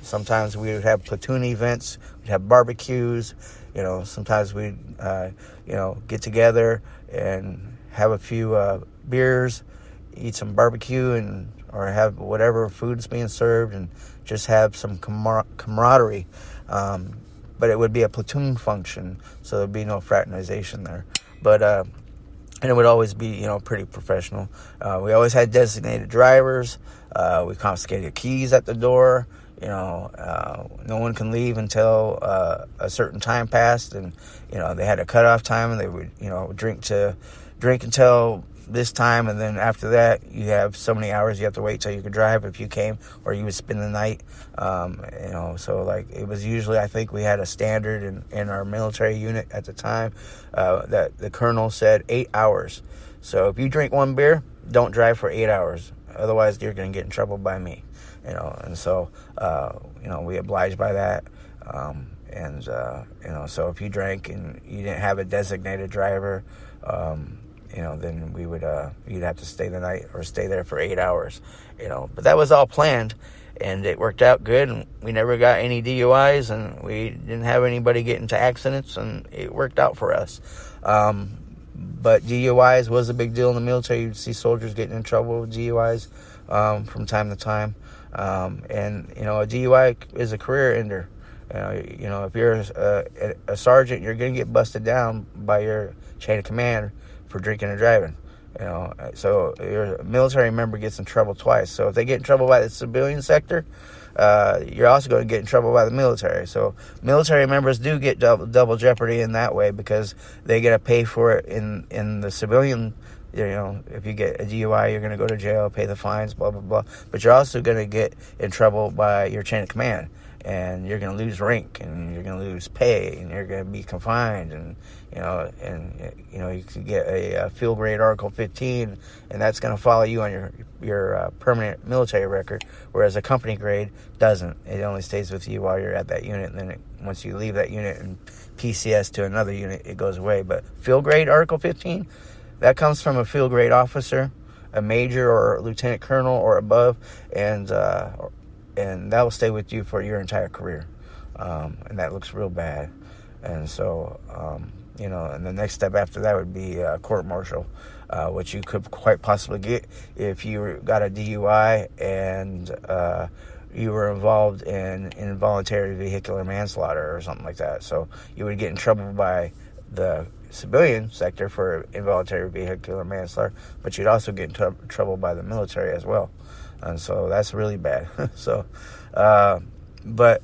Sometimes we would have platoon events, we'd have barbecues. Sometimes we'd get together and have a few beers, eat some barbecue, or have whatever food's being served, and just have some camaraderie. But it would be a platoon function, so there'd be no fraternization there. But and it would always be, pretty professional. We always had designated drivers. We confiscated keys at the door. No one can leave until a certain time passed, and they had a cutoff time, and they would drink until this time, and then after that you have so many hours you have to wait till you could drive if you came, or you would spend the night. So like it was usually, I think we had a standard in our military unit at the time that the colonel said 8 hours. So if you drink one beer, don't drive for 8 hours, otherwise you're going to get in trouble by me. And so we obliged by that. So if you drank and you didn't have a designated driver, then we would, you'd have to stay the night or stay there for 8 hours, but that was all planned, and it worked out good, and we never got any DUIs, and we didn't have anybody get into accidents, and it worked out for us. But DUIs was a big deal in the military. You'd see soldiers getting in trouble with DUIs, from time to time. A DUI is a career ender. If you're a sergeant, you're going to get busted down by your chain of command for drinking and driving. So your military member gets in trouble twice. So if they get in trouble by the civilian sector, you're also going to get in trouble by the military. So military members do get double jeopardy in that way, because they get to pay for it in the civilian. If you get a DUI, you're going to go to jail, pay the fines, blah, blah, blah. But you're also going to get in trouble by your chain of command. And you're going to lose rank, and you're going to lose pay, and you're going to be confined, and you could get a field grade Article 15, and that's going to follow you on your permanent military record, whereas a company grade doesn't. It only stays with you while you're at that unit, and then once you leave that unit and PCS to another unit, it goes away. But field grade Article 15, that comes from a field grade officer, a major or a lieutenant colonel or above, and that will stay with you for your entire career. And that looks real bad. And so, and the next step after that would be court-martial, which you could quite possibly get if you got a DUI and you were involved in involuntary vehicular manslaughter or something like that. So you would get in trouble by the civilian sector for involuntary vehicular manslaughter, but you'd also get in trouble by the military as well. And so that's really bad. So, but,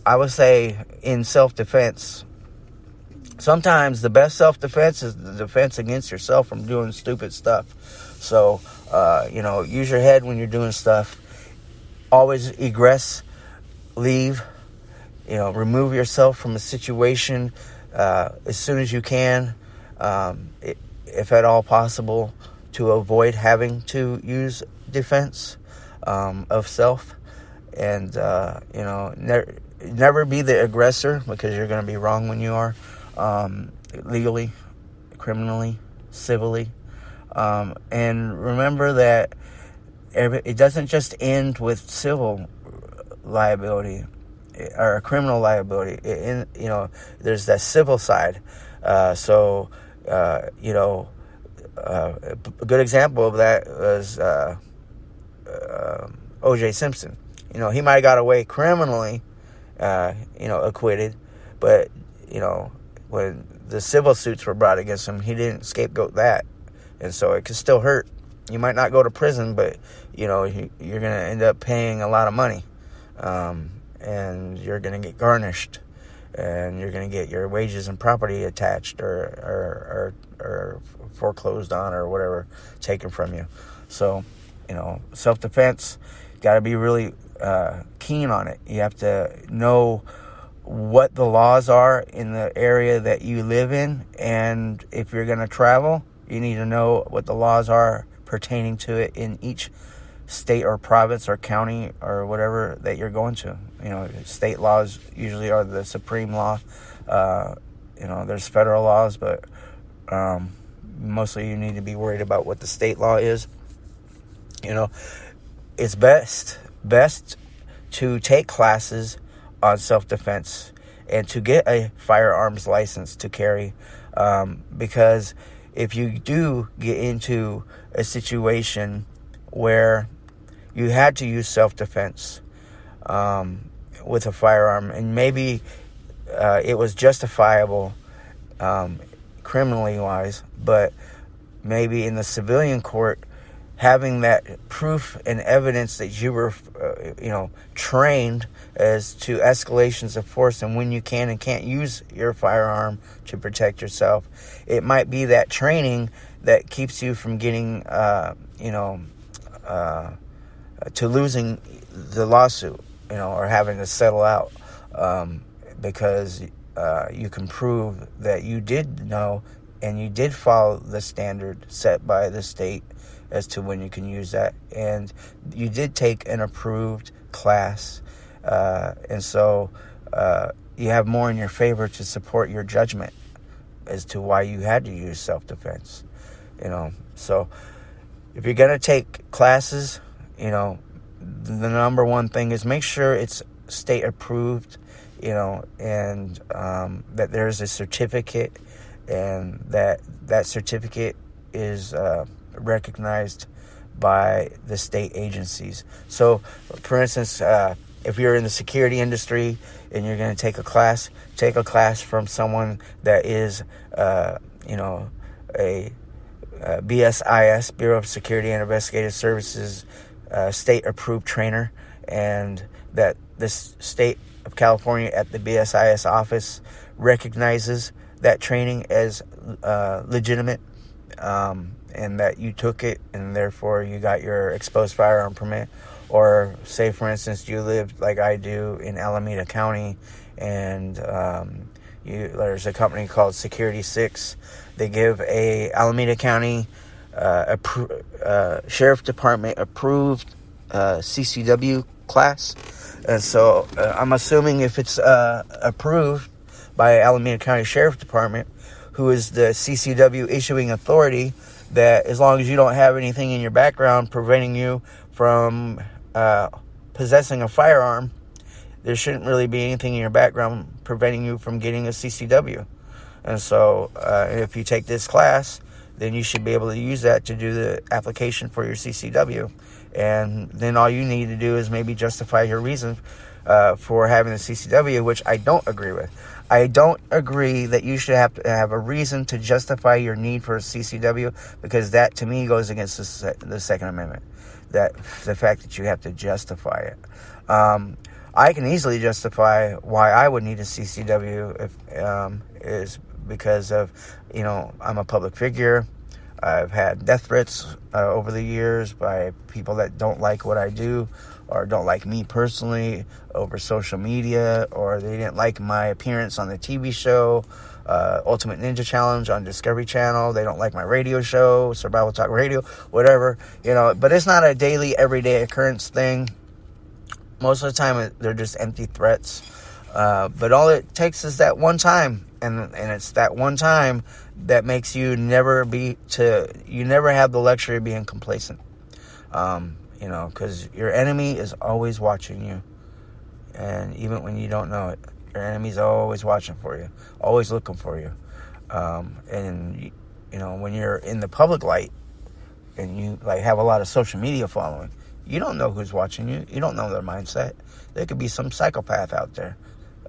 I would say in self-defense, sometimes the best self-defense is the defense against yourself from doing stupid stuff. So, use your head when you're doing stuff. Always egress, leave, remove yourself from a situation as soon as you can, if at all possible, to avoid having to use defense of self. And, never be the aggressor, because you're going to be wrong when you are, legally, criminally, civilly. And remember that it doesn't just end with civil liability. or a criminal liability. There's that civil side. A good example of that was O.J. Simpson. He might have got away criminally, acquitted, but, when the civil suits were brought against him, he didn't scapegoat that. And so it could still hurt. You might not go to prison, but, you're going to end up paying a lot of money. And you're going to get garnished. And you're going to get your wages and property attached or foreclosed on or whatever taken from you. So, self-defense, got to be really keen on it. You have to know what the laws are in the area that you live in. And if you're going to travel, you need to know what the laws are pertaining to it in each state or province or county or whatever that you're going to. State laws usually are the supreme law. There's federal laws, but mostly you need to be worried about what the state law is. It's best to take classes on self-defense and to get a firearms license to carry, because if you do get into a situation where you had to use self-defense with a firearm, and maybe it was justifiable criminally wise, but maybe in the civilian court, having that proof and evidence that you were, trained as to escalations of force and when you can and can't use your firearm to protect yourself. It might be that training that keeps you from getting, to losing the lawsuit, or having to settle out, because you can prove that you did know and you did follow the standard set by the state as to when you can use that, and you did take an approved class, and so you have more in your favor to support your judgment as to why you had to use self-defense. So if you're going to take classes, the number one thing is make sure it's state approved, and that there's a certificate, and that certificate is recognized by the state agencies. So, for instance, if you're in the security industry and you're going to take a class from someone that is, a BSIS, Bureau of Security and Investigative Services, state-approved trainer, and that this state of California at the BSIS office recognizes that training as legitimate, and that you took it and therefore you got your exposed firearm permit. Or say, for instance, you lived like I do in Alameda County, and there's a company called Security 6. They give a Alameda County Sheriff Department approved CCW class. And so I'm assuming if it's approved by Alameda County Sheriff Department, who is the CCW issuing authority, that as long as you don't have anything in your background preventing you from possessing a firearm, there shouldn't really be anything in your background preventing you from getting a CCW. And so if you take this class, then you should be able to use that to do the application for your CCW. And then all you need to do is maybe justify your reason for having the CCW, which I don't agree with. I don't agree that you should have to have a reason to justify your need for a CCW, because that, to me, goes against the Second Amendment. That the fact that you have to justify it. I can easily justify why I would need a CCW is because of, I'm a public figure. I've had death threats over the years by people that don't like what I do or don't like me personally over social media, or they didn't like my appearance on the TV show, Ultimate Ninja Challenge on Discovery Channel. They don't like my radio show, Survival Talk Radio, whatever, but it's not a daily, everyday occurrence thing. Most of the time, they're just empty threats. But all it takes is that one time, and it's that one time that makes you never have the luxury of being complacent. Because your enemy is always watching you. And even when you don't know it, your enemy's always watching for you, always looking for you. And when you're in the public light and you like have a lot of social media following, you don't know who's watching you. You don't know their mindset. There could be some psychopath out there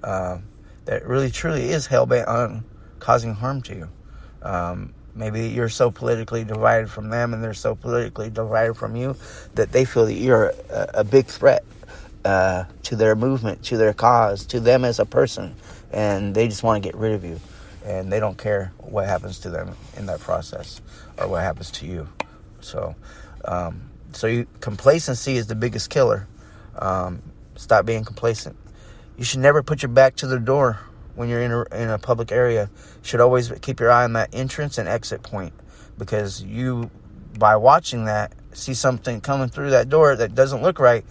that really truly is hell-bent on causing harm to you. Maybe you're so politically divided from them and they're so politically divided from you that they feel that you're a big threat to their movement, to their cause, to them as a person, and they just want to get rid of you, and they don't care what happens to them in that process or what happens to you. So complacency is the biggest killer. Stop being complacent. You should never put your back to the door when you're in a public area. You should always keep your eye on that entrance and exit point, because you, by watching that, see something coming through that door that doesn't look right.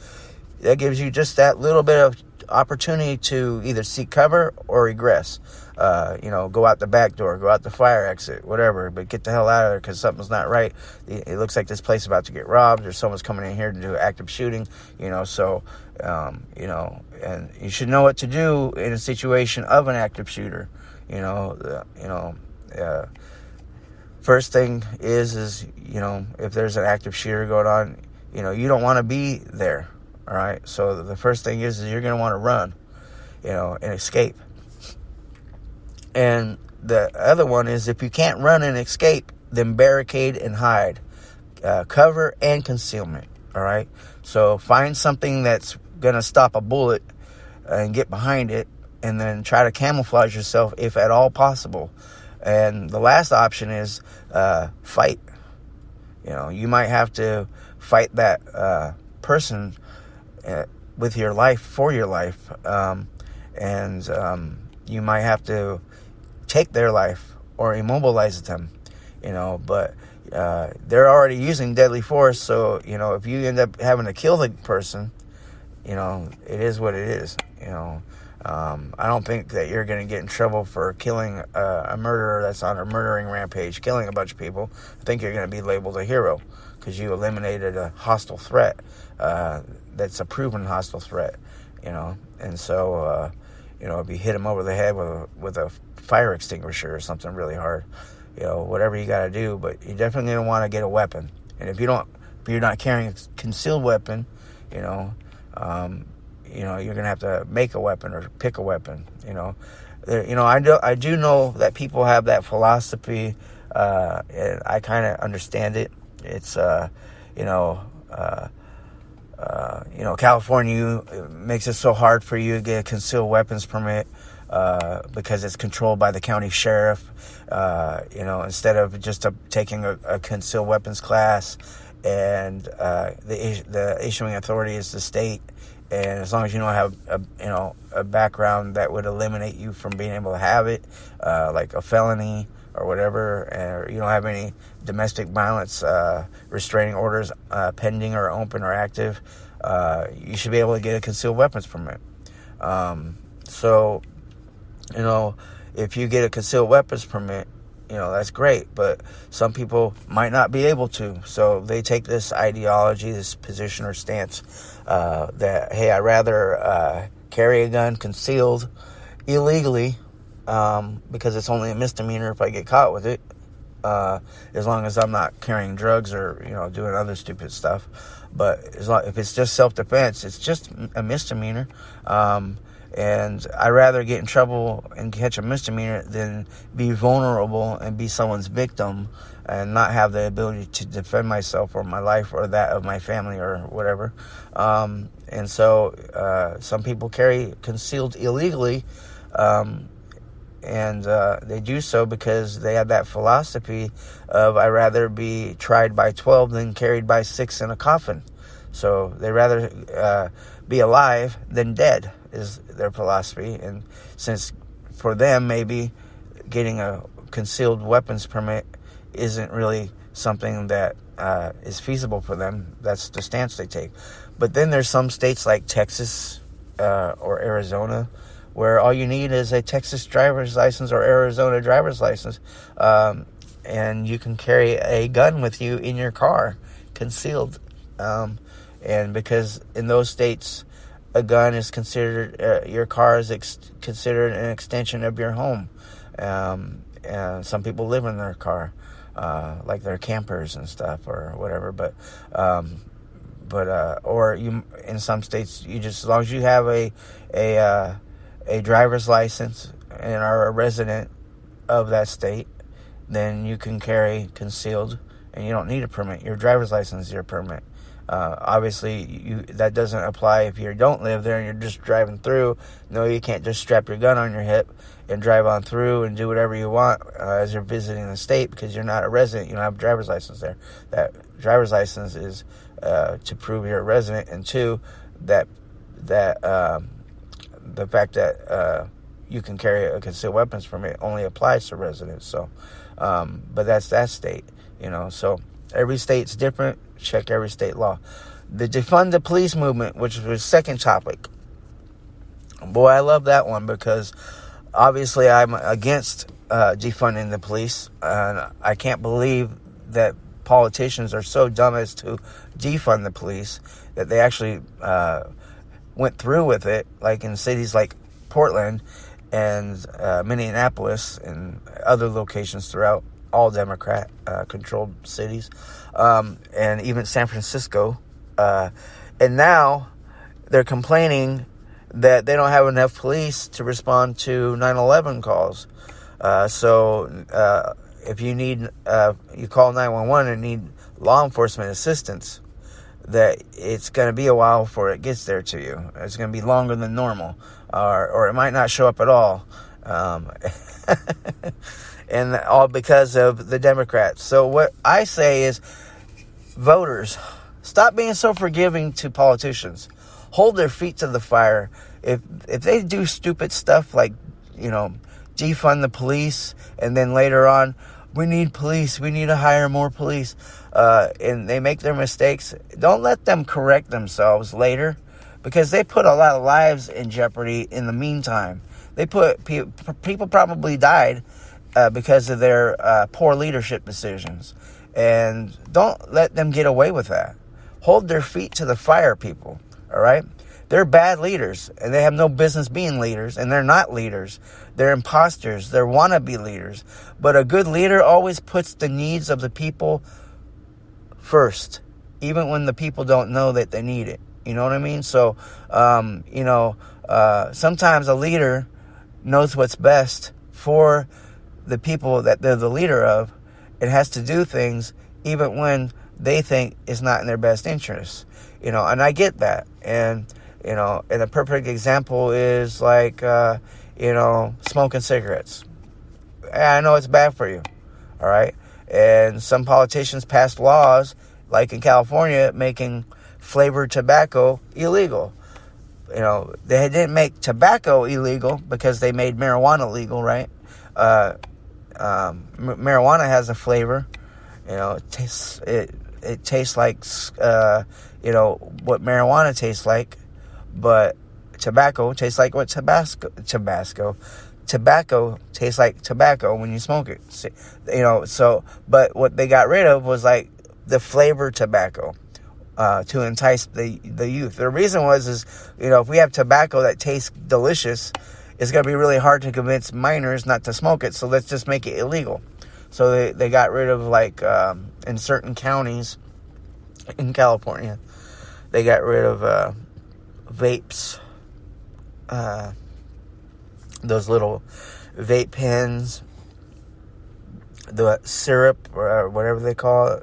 That gives you just that little bit of opportunity to either seek cover or regress. Go out the back door, go out the fire exit, whatever, but get the hell out of there because something's not right. It looks like this place is about to get robbed, or someone's coming in here to do active shooting, and you should know what to do in a situation of an active shooter. First thing is if there's an active shooter going on, you don't want to be there. All right. So the first thing is you're going to want to run, and escape. And the other one is, if you can't run and escape, then barricade and hide, cover and concealment. All right. So find something that's going to stop a bullet and get behind it, and then try to camouflage yourself if at all possible. And the last option is fight. You might have to fight that person with your life, for your life, and you might have to take their life or immobilize them, but they're already using deadly force, so if you end up having to kill the person, it is what it is. I don't think that you're going to get in trouble for killing a murderer that's on a murdering rampage, killing a bunch of people. I think you're going to be labeled a hero because you eliminated a hostile threat that's a proven hostile threat, And so, if you hit him over the head with a fire extinguisher or something really hard, whatever you got to do, but you definitely don't want to get a weapon. And if you're not carrying a concealed weapon, you're going to have to make a weapon or pick a weapon. I do know that people have that philosophy, and I kind of understand it. It's California makes it so hard for you to get a concealed weapons permit because it's controlled by the county sheriff. Instead of just taking a concealed weapons class, and the issuing authority is the state. And as long as you don't have a background that would eliminate you from being able to have it, like a felony or whatever, or you don't have any domestic violence restraining orders pending or open or active, you should be able to get a concealed weapons permit. If you get a concealed weapons permit, that's great, but some people might not be able to. So they take this ideology, this position or stance that, hey, I'd rather carry a gun concealed illegally because it's only a misdemeanor if I get caught with it, as long as I'm not carrying drugs or, doing other stupid stuff. But if it's just self-defense, it's just a misdemeanor. And I'd rather get in trouble and catch a misdemeanor than be vulnerable and be someone's victim and not have the ability to defend myself or my life or that of my family or whatever. And so some people carry concealed illegally, and they do so because they have that philosophy of, I'd rather be tried by 12 than carried by 6 in a coffin. So they rather be alive than dead is their philosophy. And since for them maybe getting a concealed weapons permit isn't really something that is feasible for them, that's the stance they take. But then there's some states like Texas or Arizona where all you need is a Texas driver's license or Arizona driver's license, and you can carry a gun with you in your car concealed. And because in those states, a gun is considered, your car is considered an extension of your home. And some people live in their car, like they're campers and stuff or whatever. But or you, in some states, you just, as long as you have a driver's license and are a resident of that state, then you can carry concealed, and you don't need a permit. Your driver's license is your permit. Obviously, that doesn't apply if you don't live there and you're just driving through. No, you can't just strap your gun on your hip and drive on through and do whatever you want as you're visiting the state, because you're not a resident. You don't have a driver's license there. That driver's license is to prove you're a resident, and two, that the fact that you can carry a concealed weapons permit only applies to residents. So, but that's that state, So every state's different. Check every state law. The Defund the Police movement, which was the second topic. Boy, I love that one, because obviously I'm against defunding the police. And I can't believe that politicians are so dumb as to defund the police, that they actually went through with it, like in cities like Portland and Minneapolis and other locations throughout all Democrat controlled cities, and even San Francisco. And now they're complaining that they don't have enough police to respond to 9/11 calls. So if you need, you call 911 and need law enforcement assistance, that it's going to be a while before it gets there to you. It's going to be longer than normal, or it might not show up at all. And all because of the Democrats. So what I say is, voters, stop being so forgiving to politicians. Hold their feet to the fire. If they do stupid stuff like, defund the police, and then later on, we need police, we need to hire more police, and they make their mistakes, don't let them correct themselves later, because they put a lot of lives in jeopardy in the meantime. They put people probably died because of their poor leadership decisions. And don't let them get away with that. Hold their feet to the fire, people. All right? They're bad leaders, and they have no business being leaders, and they're not leaders. They're imposters. They're wannabe leaders. But a good leader always puts the needs of the people first, even when the people don't know that they need it. You know what I mean? So, sometimes a leader knows what's best for the people that they're the leader of, and has to do things even when they think it's not in their best interest. And I get that. And a perfect example is like, smoking cigarettes. I know it's bad for you. All right. And some politicians passed laws, like in California, making flavored tobacco illegal. They didn't make tobacco illegal because they made marijuana legal, right? Marijuana has a flavor. It tastes like what marijuana tastes like, but tobacco tastes like what tobacco tastes like tobacco when you smoke it. So but what they got rid of was like the flavored tobacco to entice the youth. The reason is if we have tobacco that tastes delicious, it's going to be really hard to convince minors not to smoke it, so let's just make it illegal. So they got rid of, like, in certain counties in California, they got rid of vapes, those little vape pens, the syrup, or whatever they call it,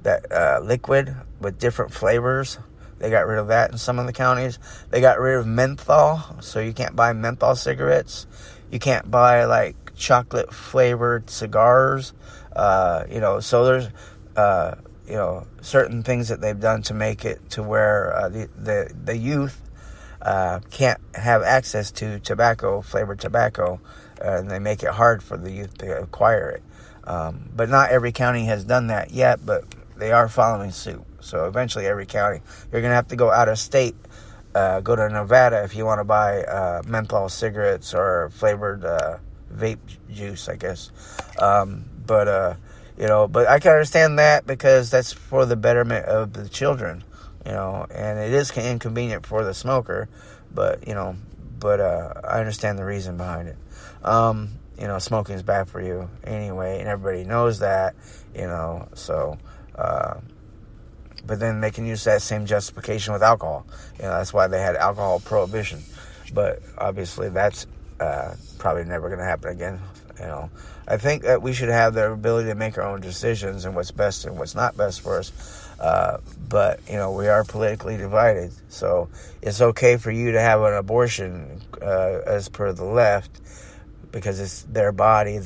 that liquid with different flavors. They got rid of that in some of the counties. They got rid of menthol, so you can't buy menthol cigarettes. You can't buy, like, chocolate-flavored cigars. So there's, certain things that they've done to make it to where the youth can't have access to flavored tobacco, and they make it hard for the youth to acquire it. But not every county has done that yet, but they are following suit. So eventually every county, you're going to have to go out of state, go to Nevada if you want to buy menthol cigarettes or flavored vape juice, I guess. But I can understand that, because that's for the betterment of the children. and it is inconvenient for the smoker, but I understand the reason behind it. Smoking is bad for you anyway, and everybody knows that, so, but then they can use that same justification with alcohol. That's why they had alcohol prohibition, but obviously that's probably never going to happen again. I think that we should have the ability to make our own decisions and what's best and what's not best for us. But we are politically divided, so it's okay for you to have an abortion, as per the left, because it's their body,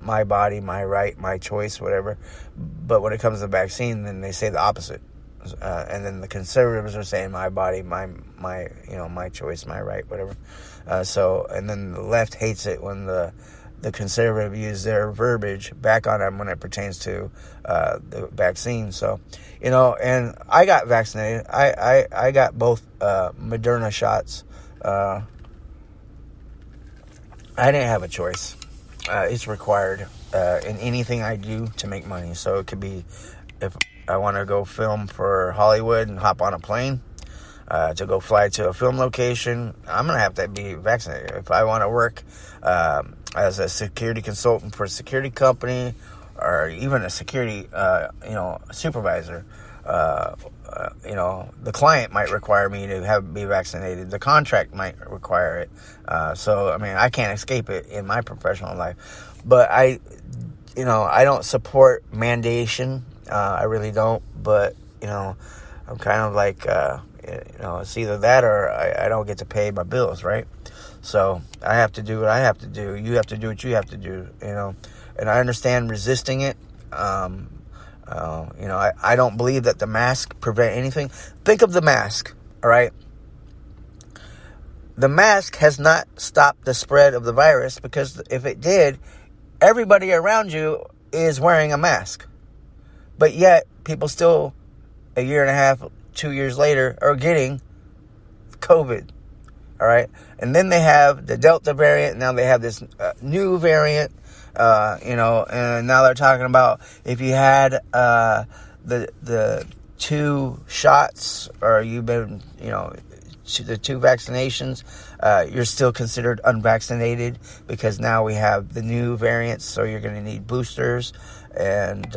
my body, my right, my choice, whatever. But when it comes to vaccine, then they say the opposite. And then the conservatives are saying my body, my choice, my right, whatever. And then the left hates it when the conservative use their verbiage back on them when it pertains to the vaccine. So, and I got vaccinated. I got both Moderna shots. I didn't have a choice. It's required in anything I do to make money. So it could be if I want to go film for Hollywood and hop on a plane to go fly to a film location, I'm going to have to be vaccinated. If I want to work as a security consultant for a security company or even a security, supervisor, the client might require me to be vaccinated. The contract might require it. I can't escape it in my professional life. But I don't support mandation. I really don't. But, I'm kind of like, it's either that or I don't get to pay my bills, right? So I have to do what I have to do. You have to do what you have to do, And I understand resisting it. I don't believe that the mask prevent anything. Think of the mask, all right? The mask has not stopped the spread of the virus, because if it did, everybody around you is wearing a mask. But yet, people still, a year and a half, 2 years later, are getting COVID, all right? And then they have the Delta variant. Now they have this new variant. And now they're talking about if you had the 2 shots, or you've been, the 2 vaccinations, you're still considered unvaccinated, because now we have the new variants, so you're going to need boosters, and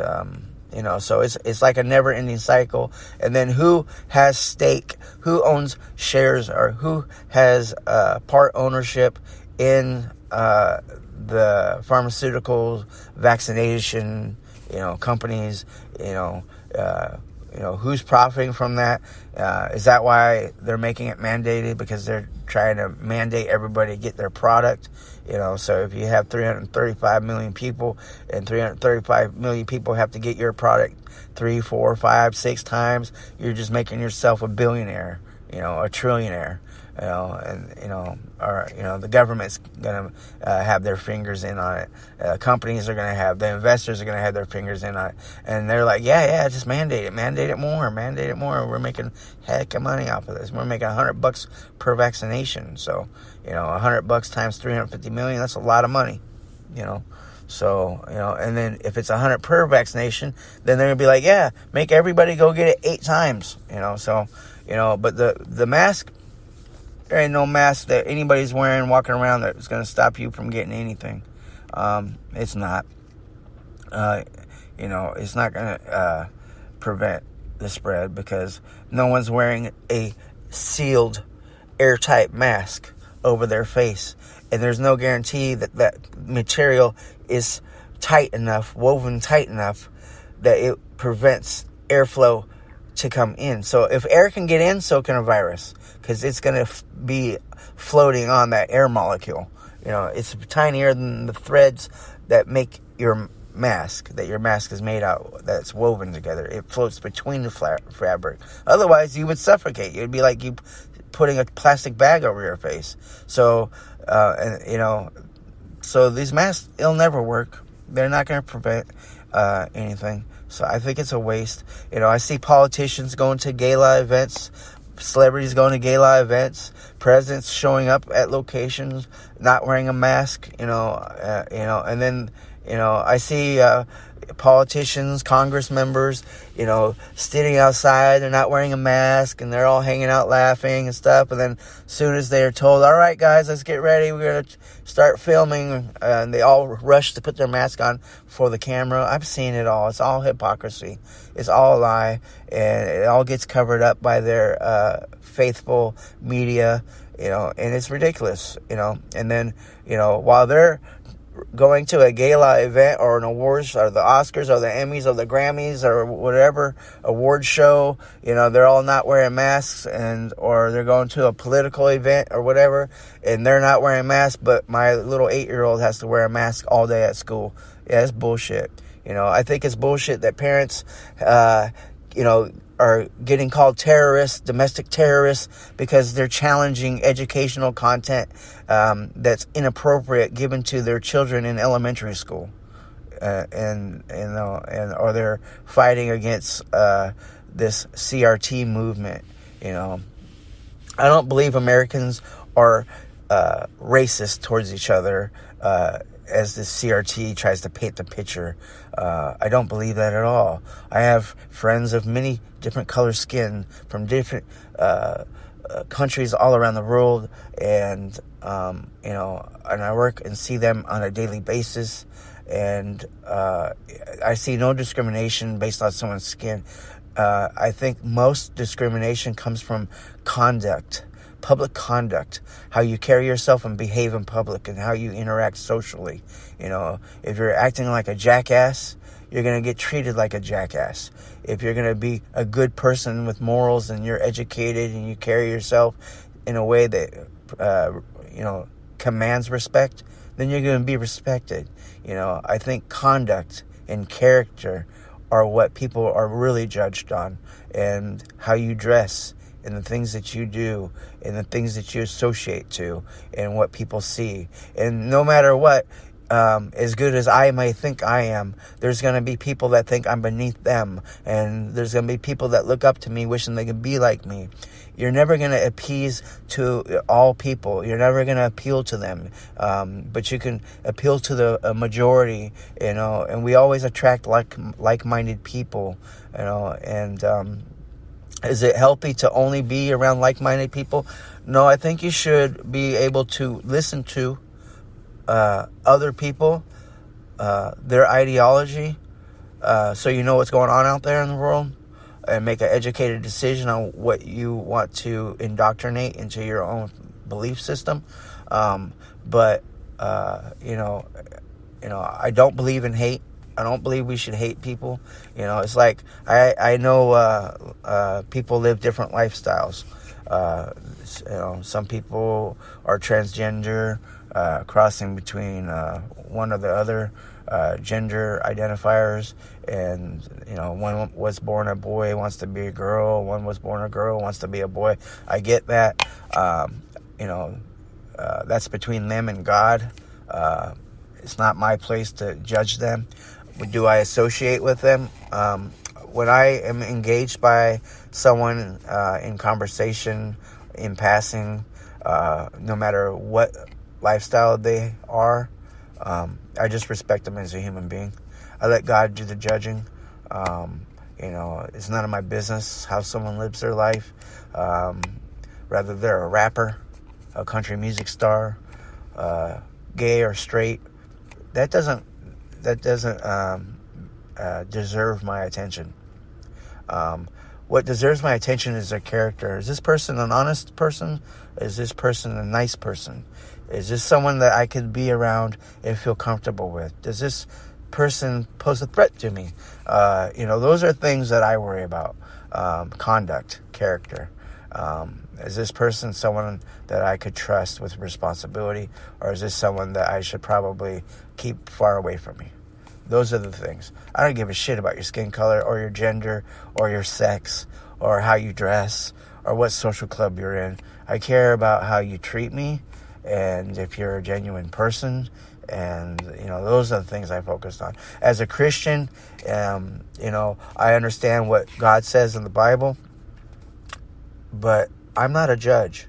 so it's like a never-ending cycle. And then who has stake, who owns shares, or who has part ownership in the pharmaceutical vaccination, companies, who's profiting from that? Is that why they're making it mandated? Because they're trying to mandate everybody get their product, so if you have 335 million people and 335 million people have to get your product 3, 4, 5, 6 times, you're just making yourself a billionaire, a trillionaire. The government's going to have their fingers in on it. Companies are going to have, the investors are going to have their fingers in on it. And they're like, just mandate it more. We're making heck of money off of this. We're making $100 per vaccination. So, $100 times 350 million, that's a lot of money, So, and then if it's 100 per vaccination, then they're going to be like, make everybody go get it 8 times, but the mask, there ain't no mask that anybody's wearing, walking around, that's going to stop you from getting anything. It's not. It's not going to prevent the spread, because no one's wearing a sealed, airtight mask over their face. And there's no guarantee that that material is tight enough, woven tight enough, that it prevents airflow to come in. So if air can get in, so can a virus, because it's going to be floating on that air molecule. It's tinier than the threads that make your mask, that your mask is made out, that's woven together. It floats between the fabric. Otherwise, you would suffocate. It would be like you putting a plastic bag over your face. So, so these masks, it'll never work. They're not going to prevent anything. So I think it's a waste. I see politicians going to gala events, celebrities going to gala events, presidents showing up at locations not wearing a mask, and then, I see politicians, Congress members, sitting outside. They're not wearing a mask, and they're all hanging out laughing and stuff. And then as soon as they're told, all right, guys, let's get ready, we're going to start filming, and they all rush to put their mask on for the camera. I've seen it all. It's all hypocrisy. It's all a lie, and it all gets covered up by their faithful media, and it's ridiculous, And then, while they're going to a gala event or an awards or the Oscars or the Emmys or the Grammys or whatever award show, they're all not wearing masks, or they're going to a political event or whatever, and they're not wearing masks, but my little 8-year-old has to wear a mask all day at school. Yeah, it's bullshit. I think it's bullshit that parents, are getting called terrorists, domestic terrorists, because they're challenging educational content that's inappropriate given to their children in elementary school, or they're fighting against this CRT movement. I don't believe Americans are racist towards each other, as the CRT tries to paint the picture. I don't believe that at all. I have friends of many different color skin from different countries all around the world, and and I work and see them on a daily basis, and I see no discrimination based on someone's skin. I think most discrimination comes from conduct. Public conduct, how you carry yourself and behave in public, and how you interact socially. If you're acting like a jackass, you're going to get treated like a jackass. If you're going to be a good person with morals, and you're educated, and you carry yourself in a way that, commands respect, then you're going to be respected. I think conduct and character are what people are really judged on, and how you dress, and the things that you do, and the things that you associate to, and what people see. And no matter what, as good as I may think I am, there's going to be people that think I'm beneath them, and there's going to be people that look up to me wishing they could be like me. You're never going to appease to all people. You're never going to appeal to them, but you can appeal to the majority, and we always attract like-minded people, and is it healthy to only be around like-minded people? No, I think you should be able to listen to other people, their ideology, so you know what's going on out there in the world, and make an educated decision on what you want to indoctrinate into your own belief system. But I don't believe in hate. I don't believe we should hate people. It's like I know people live different lifestyles. Some people are transgender, crossing between one or the other gender identifiers, and one was born a boy, wants to be a girl. One was born a girl, wants to be a boy. I get that. That's between them and God. It's not my place to judge them. Do I associate with them? When I am engaged by someone in conversation, in passing, no matter what lifestyle they are, I just respect them as a human being. I let God do the judging. It's none of my business how someone lives their life. Whether they're a rapper, a country music star, gay or straight, that doesn't deserve my attention. What deserves my attention is their character. Is this person an honest person? Is this person a nice person? Is this someone that I could be around and feel comfortable with? Does this person pose a threat to me? Those are things that I worry about. Conduct, character. Is this person someone that I could trust with responsibility, or is this someone that I should probably keep far away from me? Those are the things. I don't give a shit about your skin color or your gender or your sex or how you dress or what social club you're in. I care about how you treat me and if you're a genuine person. And, those are the things I focused on. As a Christian, I understand what God says in the Bible, but I'm not a judge.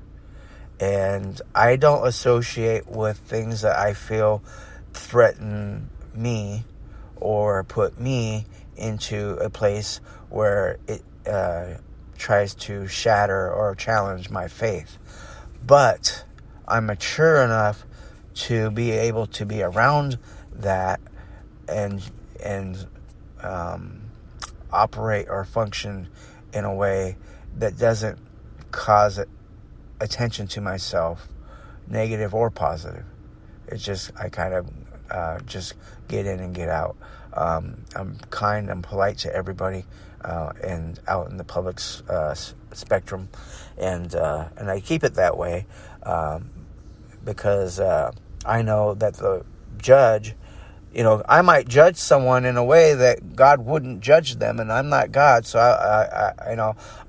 And I don't associate with things that I feel threaten me or put me into a place where it tries to shatter or challenge my faith. But I'm mature enough to be able to be around that and operate or function in a way that doesn't cause attention to myself, negative or positive. It's just, I kind of just get in and get out. I'm kind, I'm polite to everybody, and out in the public spectrum, and I keep it that way, because I know that the judge, I might judge someone in a way that God wouldn't judge them, and I'm not God, so I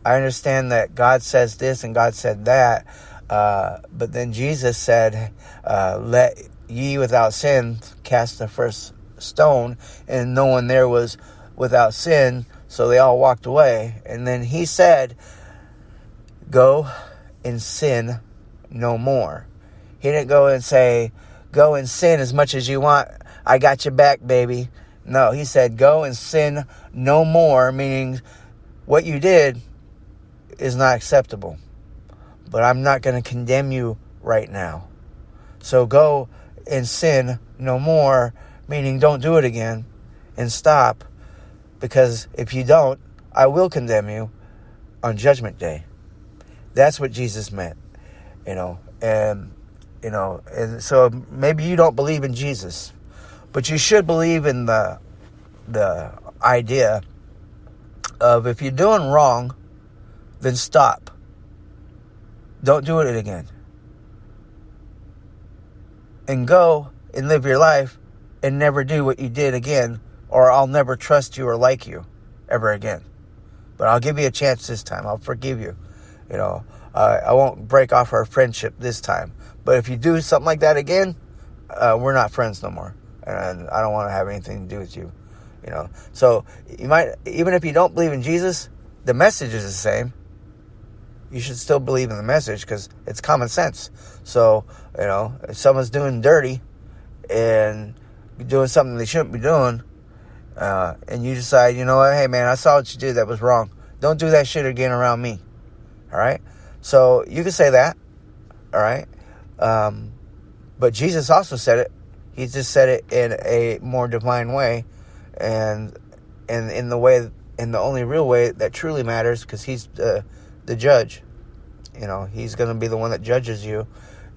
understand that God says this and God said that, but then Jesus said, let ye without sin cast the first stone, and no one there was without sin, so they all walked away. And then he said, go and sin no more. He didn't go and say, go and sin as much as you want, I got your back, baby. No, he said, go and sin no more, meaning what you did is not acceptable, but I'm not going to condemn you right now. So go and sin no more, meaning don't do it again, and stop, because if you don't, I will condemn you on Judgment Day. That's what Jesus meant, and so maybe you don't believe in Jesus, but you should believe in the idea of, if you're doing wrong, then stop. Don't do it again. And go and live your life and never do what you did again, or I'll never trust you or like you ever again. But I'll give you a chance this time. I'll forgive you. I won't break off our friendship this time. But if you do something like that again, we're not friends no more. And I don't want to have anything to do with you. So you might, even if you don't believe in Jesus, the message is the same. You should still believe in the message, because it's common sense. So, if someone's doing dirty and doing something they shouldn't be doing, and you decide, hey man, I saw what you did, that was wrong. Don't do that shit again around me. All right? So you can say that. All right? But Jesus also said it. He just said it in a more divine way, and in the way, in the only real way that truly matters, because he's the judge. He's going to be the one that judges you.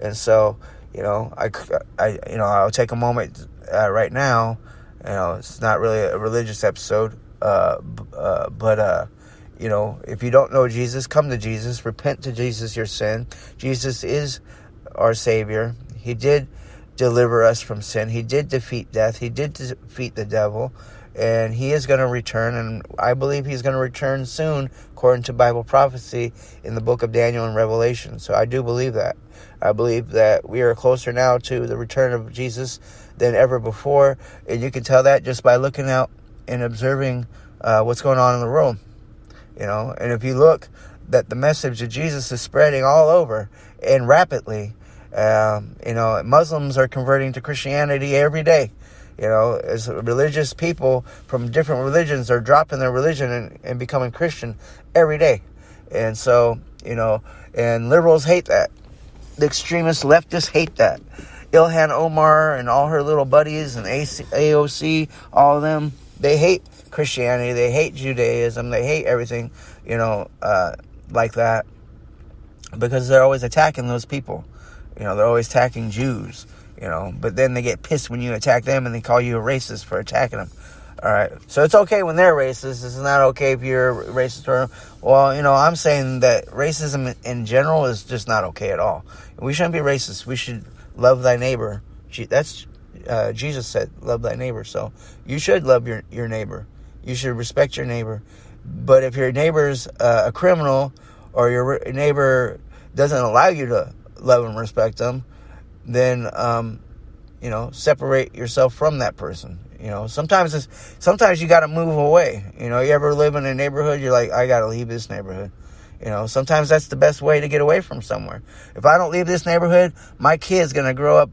And so, I'll take a moment right now. It's not really a religious episode, but if you don't know Jesus, come to Jesus, repent to Jesus your sin. Jesus is our Savior. He did deliver us from sin. He did defeat death. He did defeat the devil. And he is going to return, and I believe he's going to return soon, according to Bible prophecy in the book of Daniel and Revelation. So I do believe that. I believe that we are closer now to the return of Jesus than ever before, and you can tell that just by looking out and observing what's going on in the world. And if you look, that the message of Jesus is spreading all over and rapidly. Muslims are converting to Christianity every day. As religious people from different religions are dropping their religion and becoming Christian every day. And so, and liberals hate that. The extremist leftists hate that. Ilhan Omar and all her little buddies and AOC, all of them, they hate Christianity. They hate Judaism. They hate everything, like that, because they're always attacking those people. They're always attacking Jews. But then they get pissed when you attack them, and they call you a racist for attacking them. All right. So it's okay when they're racist. It's not okay if you're racist for them. Well, I'm saying that racism in general is just not okay at all. We shouldn't be racist. We should love thy neighbor. That's Jesus said, love thy neighbor. So you should love your neighbor. You should respect your neighbor. But if your neighbor's a criminal, or your neighbor doesn't allow you to love and respect them, then, separate yourself from that person. Sometimes you got to move away. You ever live in a neighborhood, you're like, I got to leave this neighborhood. Sometimes that's the best way to get away from somewhere. If I don't leave this neighborhood, my kid's going to grow up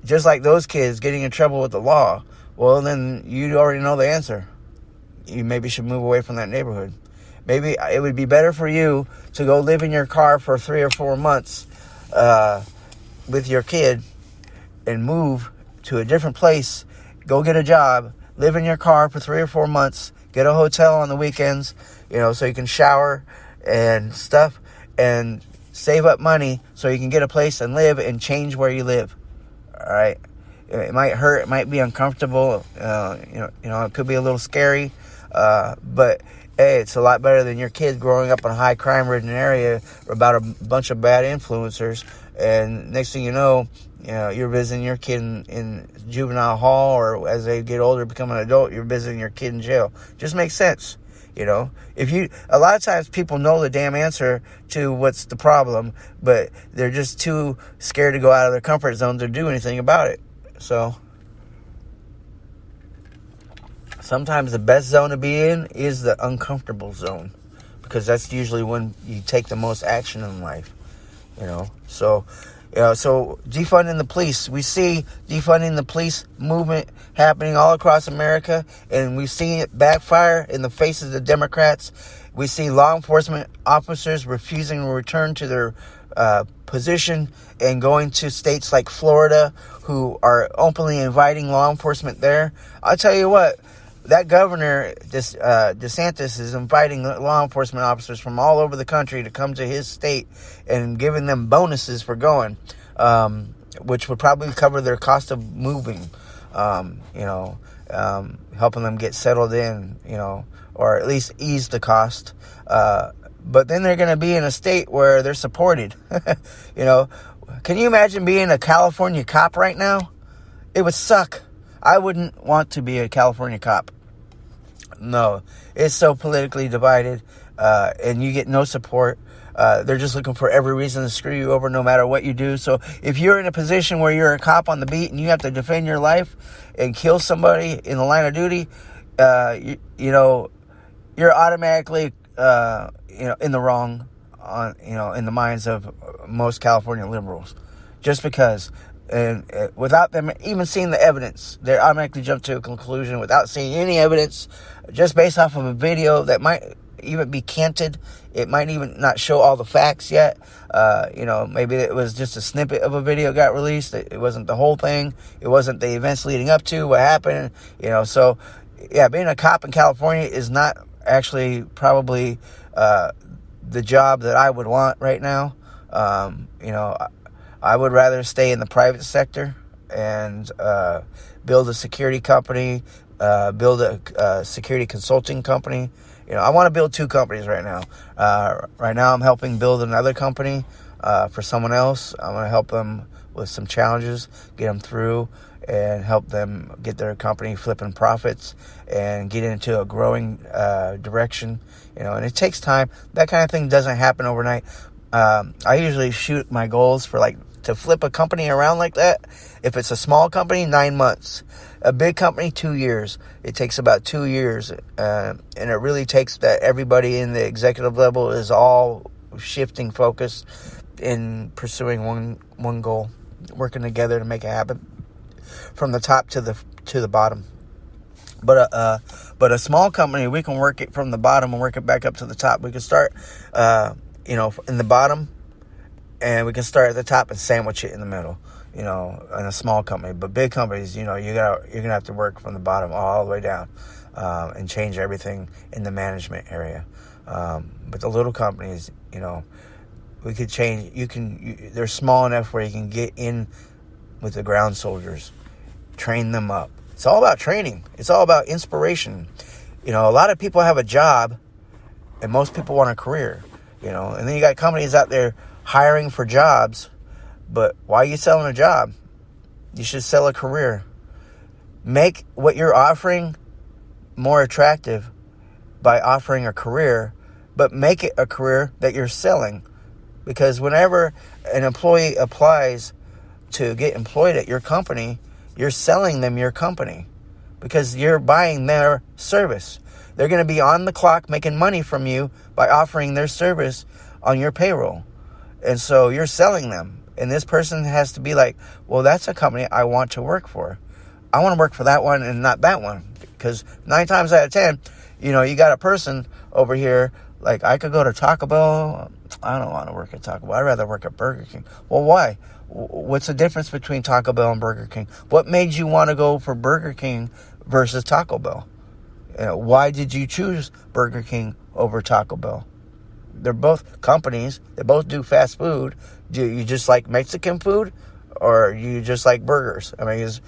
just like those kids, getting in trouble with the law. Well, then you already know the answer. You maybe should move away from that neighborhood. Maybe it would be better for you to go live in your car for 3 or 4 months with your kid and move to a different place, go get a job, live in your car for 3 or 4 months, get a hotel on the weekends, so you can shower and stuff, and save up money so you can get a place and live and change where you live. All right. It might hurt. It might be uncomfortable. It could be a little scary. But hey, it's a lot better than your kid growing up in a high crime ridden area about a bunch of bad influencers. And next thing you know, you're visiting your kid in juvenile hall, or as they get older, become an adult, you're visiting your kid in jail. Just makes sense. A lot of times people know the damn answer to what's the problem, but they're just too scared to go out of their comfort zone to do anything about it. So sometimes the best zone to be in is the uncomfortable zone, because that's usually when you take the most action in life. So defunding the police. We see defunding the police movement happening all across America, and we've seen it backfire in the faces of the Democrats. We see law enforcement officers refusing to return to their position and going to states like Florida, who are openly inviting law enforcement there. I'll tell you what, that governor, DeSantis, is inviting law enforcement officers from all over the country to come to his state and giving them bonuses for going, which would probably cover their cost of moving, helping them get settled in, or at least ease the cost. But then they're going to be in a state where they're supported. Can you imagine being a California cop right now? It would suck. I wouldn't want to be a California cop. No, it's so politically divided, and you get no support. They're just looking for every reason to screw you over no matter what you do. So if you're in a position where you're a cop on the beat and you have to defend your life and kill somebody in the line of duty, you're automatically, in the wrong, in the minds of most California liberals, just because. And without them even seeing the evidence, they automatically jump to a conclusion without seeing any evidence, just based off of a video that might even be canted. It might even not show all the facts yet. Maybe it was just a snippet of a video got released. It wasn't the whole thing. It wasn't the events leading up to what happened. So yeah, being a cop in California is not actually probably the job that I would want right now. I would rather stay in the private sector and build a security company, build a security consulting company. I want to build 2 companies right now. Right now I'm helping build another company for someone else. I'm going to help them with some challenges, get them through, and help them get their company flipping profits and get into a growing direction. And it takes time. That kind of thing doesn't happen overnight. I usually shoot my goals for to flip a company around like that. If it's a small company, 9 months. A big company, 2 years. It takes about 2 years. And it really takes that everybody in the executive level is all shifting focus in pursuing one goal, working together to make it happen from the top to the bottom. But a small company, we can work it from the bottom and work it back up to the top. We can start, in the bottom, and we can start at the top and sandwich it in the middle, in a small company. But big companies, you're gonna have to work from the bottom all the way down, and change everything in the management area. But the little companies, we could change. They're small enough where you can get in with the ground soldiers, train them up. It's all about training. It's all about inspiration. A lot of people have a job, and most people want a career. And then you got companies out there hiring for jobs, but why are you selling a job? You should sell a career. Make what you're offering more attractive by offering a career, but make it a career that you're selling. Because whenever an employee applies to get employed at your company, you're selling them your company, because you're buying their service. They're going to be on the clock making money from you by offering their service on your payroll. And so you're selling them. And this person has to be like, well, that's a company I want to work for. I want to work for that one and not that one. Because 9 times out of 10, you got a person over here, like, I could go to Taco Bell. I don't want to work at Taco Bell. I'd rather work at Burger King. Well, why? What's the difference between Taco Bell and Burger King? What made you want to go for Burger King versus Taco Bell? Why did you choose Burger King over Taco Bell? They're both companies. They both do fast food. Do you just like Mexican food, or you just like burgers? I mean, is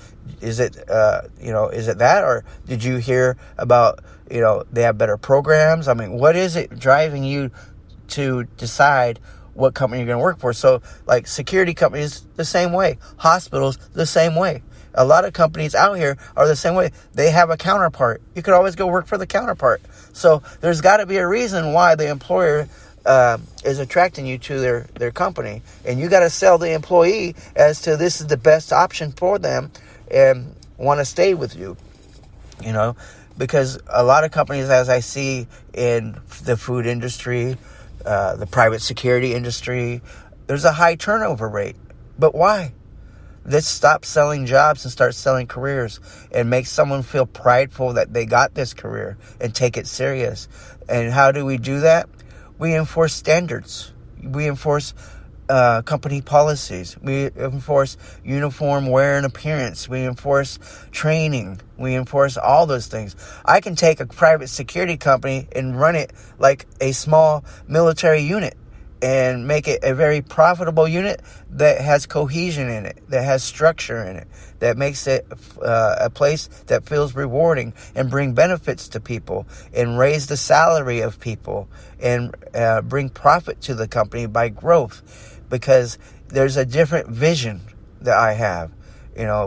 it that, or did you hear about they have better programs? I mean, what is it driving you to decide what company you're going to work for? So, like, security companies, the same way. Hospitals, the same way. A lot of companies out here are the same way. They have a counterpart. You could always go work for the counterpart. So there's got to be a reason why the employer is attracting you to their company. And you got to sell the employee as to this is the best option for them and want to stay with you. Because a lot of companies, as I see in the food industry, the private security industry, there's a high turnover rate. But why? Let's stop selling jobs and start selling careers and make someone feel prideful that they got this career and take it serious. And how do we do that? We enforce standards. We enforce company policies. We enforce uniform wear and appearance. We enforce training. We enforce all those things. I can take a private security company and run it like a small military unit and make it a very profitable unit that has cohesion in it, that has structure in it, that makes it a place that feels rewarding and bring benefits to people and raise the salary of people and bring profit to the company by growth, because there's a different vision that I have,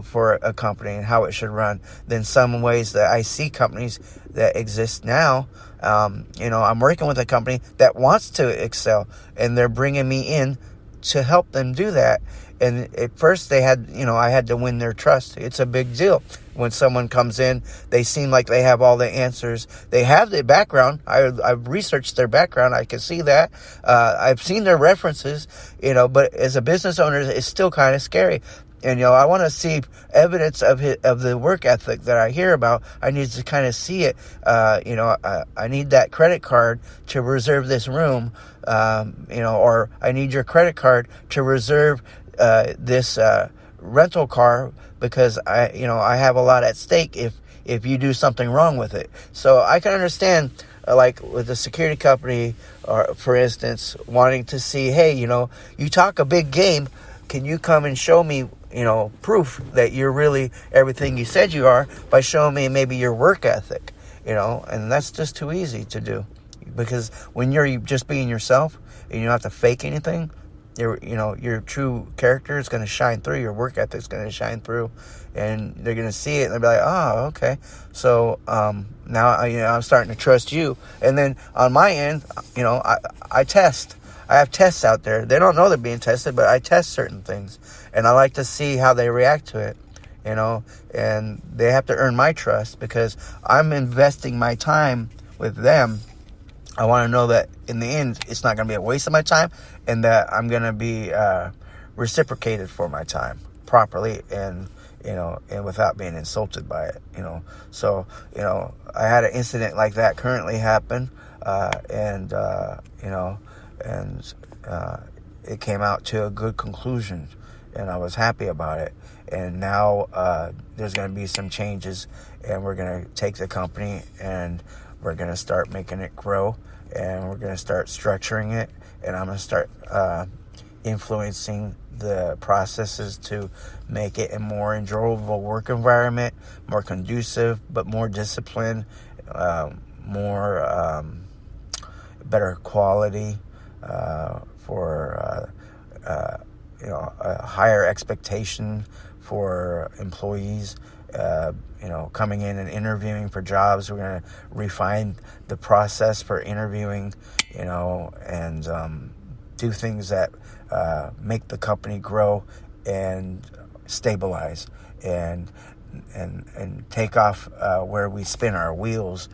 for a company and how it should run than some ways that I see companies that exist now. I'm working with a company that wants to excel, and they're bringing me in to help them do that. And at first I had to win their trust. It's a big deal. When someone comes in, they seem like they have all the answers. They have the background. I've researched their background. I can see that. I've seen their references, but as a business owner, it's still kind of scary. And, I want to see evidence of the work ethic that I hear about. I need to kind of see it. I need that credit card to reserve this room, or I need your credit card to reserve this rental car because I have a lot at stake if you do something wrong with it. So I can understand, like with a security company, or for instance, wanting to see, hey, you talk a big game. Can you come and show me, proof that you're really everything you said you are by showing me maybe your work ethic, and that's just too easy to do, because when you're just being yourself and you don't have to fake anything, your true character is going to shine through, your work ethic is going to shine through, and they're going to see it and they'll be like, oh, okay. So, now, I'm starting to trust you. And then on my end, I test. I have tests out there. They don't know they're being tested, but I test certain things. And I like to see how they react to it, and they have to earn my trust because I'm investing my time with them. I want to know that in the end, it's not going to be a waste of my time and that I'm going to be reciprocated for my time properly and without being insulted by it, So, I had an incident like that currently happen, and it came out to a good conclusion, and I was happy about it. And now there's going to be some changes, and we're going to take the company and we're going to start making it grow, and we're going to start structuring it, and I'm going to start influencing the processes to make it a more enjoyable work environment, more conducive, but more disciplined, more better quality, for a higher expectation for employees, coming in and interviewing for jobs. We're going to refine the process for interviewing, and do things that make the company grow and stabilize and take off where we spin our wheels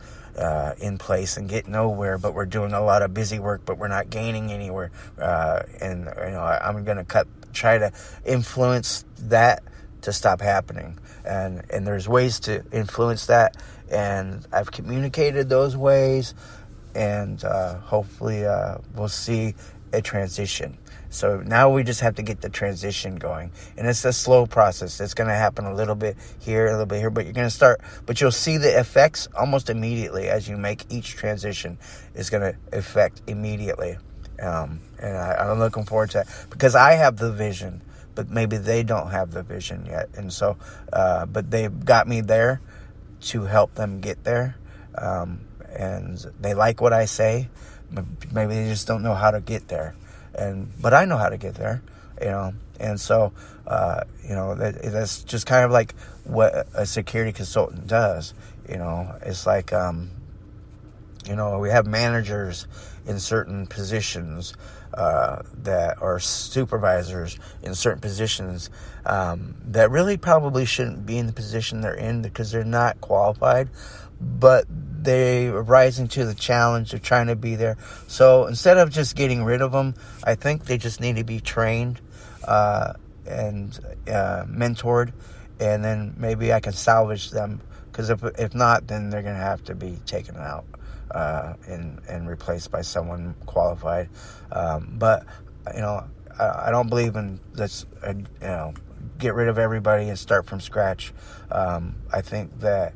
in place and get nowhere, but we're doing a lot of busy work, but we're not gaining anywhere. And I'm going to try to influence that to stop happening. And there's ways to influence that, and I've communicated those ways, and hopefully we'll see a transition. So now we just have to get the transition going, and it's a slow process. It's going to happen a little bit here, a little bit here, but you'll see the effects almost immediately as you make each transition. Is going to affect immediately, and I'm looking forward to that, because I have the vision, but maybe they don't have the vision yet, and so but they've got me there to help them get there, and they like what I say. Maybe they just don't know how to get there. But I know how to get there, and so, that's just kind of like what a security consultant does. It's like, we have managers in certain positions, that are supervisors in certain positions, that really probably shouldn't be in the position they're in because they're not qualified, but they are rising to the challenge of trying to be there. So instead of just getting rid of them, I think they just need to be trained and mentored, and then maybe I can salvage them, because if not, then they're going to have to be taken out and replaced by someone qualified. But I don't believe in this. Get rid of everybody and start from scratch. I think that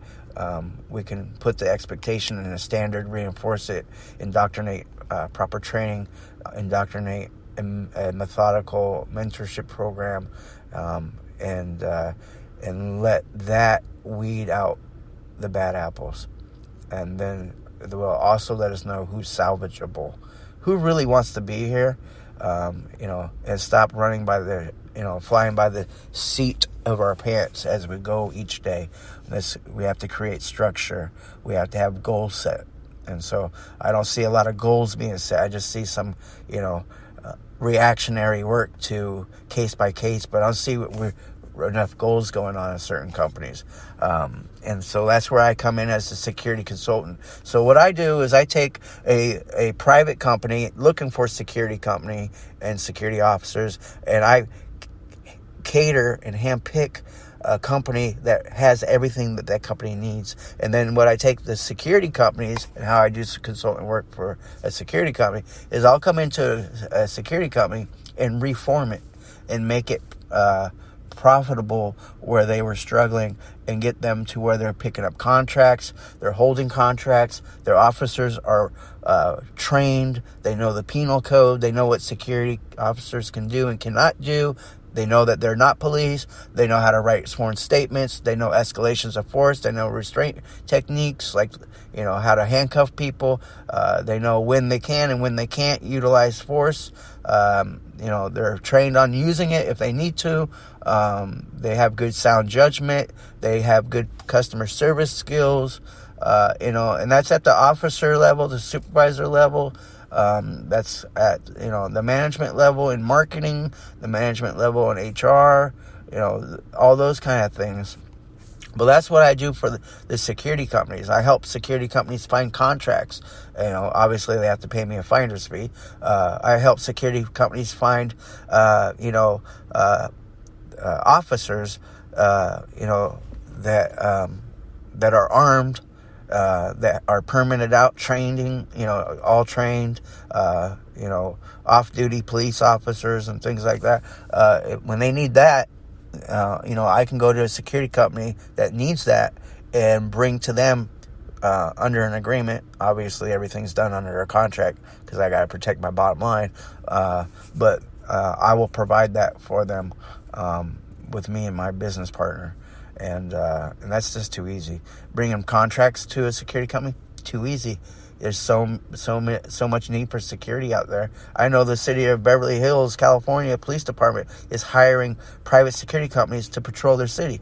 we can put the expectation and a standard, reinforce it, indoctrinate proper training, indoctrinate a methodical mentorship program, and let that weed out the bad apples. And then it will also let us know who's salvageable, who really wants to be here, and stop running by flying by the seat of our pants as we go each day. We have to create structure. We have to have goals set. And so I don't see a lot of goals being set. I just see some, reactionary work to case by case, but I don't see enough goals going on in certain companies. And so that's where I come in as a security consultant. So what I do is I take a private company looking for security company and security officers, and I cater and handpick a company that has everything that company needs. And then what I take the security companies and how I do consultant work for a security company is I'll come into a security company and reform it and make it profitable where they were struggling, and get them to where they're picking up contracts, they're holding contracts, their officers are trained, they know the penal code, they know what security officers can do and cannot do. They know that they're not police. They know how to write sworn statements. They know escalations of force. They know restraint techniques, like, how to handcuff people. They know when they can and when they can't utilize force. They're trained on using it if they need to. They have good sound judgment. They have good customer service skills. And that's at the officer level, the supervisor level. That's at, the management level in marketing, the management level in HR, all those kind of things. But that's what I do for the security companies. I help security companies find contracts. Obviously they have to pay me a finder's fee. I help security companies find, officers, that are armed, that are permanent out training, all trained, off-duty police officers and things like that. When they need that, I can go to a security company that needs that and bring to them under an agreement. Obviously, everything's done under a contract because I got to protect my bottom line. But I will provide that for them with me and my business partner. And that's just too easy. Bring them contracts to a security company, too easy. There's so much need for security out there. I know the city of Beverly Hills, California Police Department is hiring private security companies to patrol their city.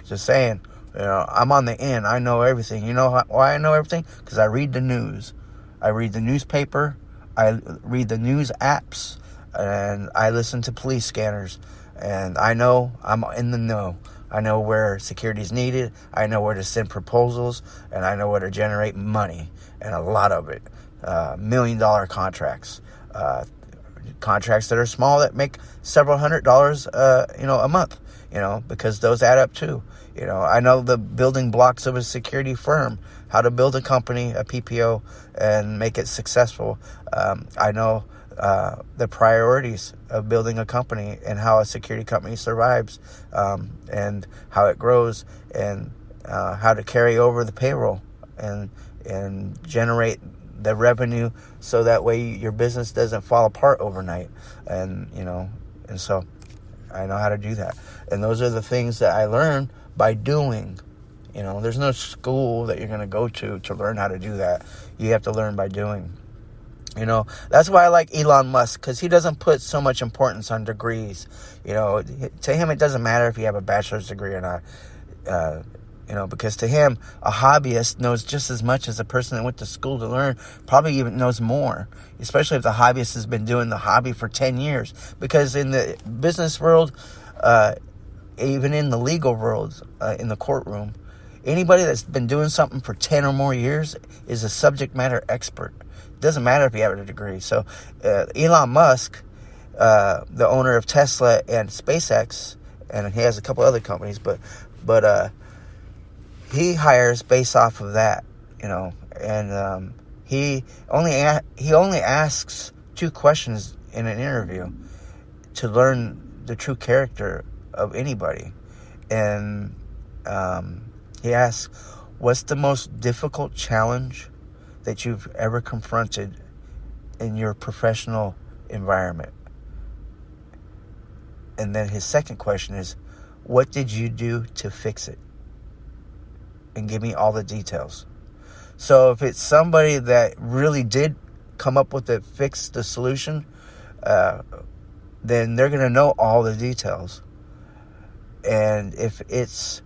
Just saying. I'm on the end. I know everything. You know why I know everything? Because I read the news. I read the newspaper. I read the news apps. And I listen to police scanners. And I know I'm in the know. I know where security is needed. I know where to send proposals, and I know where to generate money, and a lot of it. $1 million contracts, contracts that are small that make several $100s, a month, because those add up too. I know the building blocks of a security firm, how to build a company, a PPO, and make it successful. I know the priorities of building a company and how a security company survives, and how it grows, and how to carry over the payroll and generate the revenue so that way your business doesn't fall apart overnight. And so I know how to do that. And those are the things that I learned by doing. There's no school that you're going to go to learn how to do that. You have to learn by doing. That's why I like Elon Musk, because he doesn't put so much importance on degrees. To him, it doesn't matter if you have a bachelor's degree or not. Because to him, a hobbyist knows just as much as a person that went to school to learn, probably even knows more, especially if the hobbyist has been doing the hobby for 10 years. Because in the business world, even in the legal world, in the courtroom, anybody that's been doing something for 10 or more years is a subject matter expert. It doesn't matter if you have a degree. So Elon Musk, the owner of Tesla and SpaceX, and he has a couple other companies, but he hires based off of that, and he only asks 2 questions in an interview to learn the true character of anybody. And he asks, what's the most difficult challenge that you've ever confronted in your professional environment? And then his second question is, what did you do to fix it? And give me all the details. So if it's somebody that really did come up with the solution, then they're going to know all the details. And if it's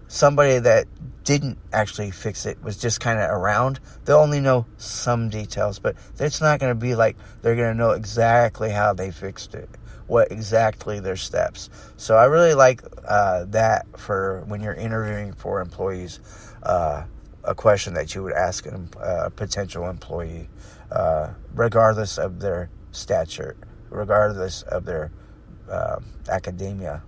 somebody that didn't actually fix it, was just kind of around, they'll only know some details. But it's not going to be like they're going to know exactly how they fixed it, what exactly their steps. So I really like that for when you're interviewing for employees, a question that you would ask a potential employee, regardless of their stature, regardless of their academia.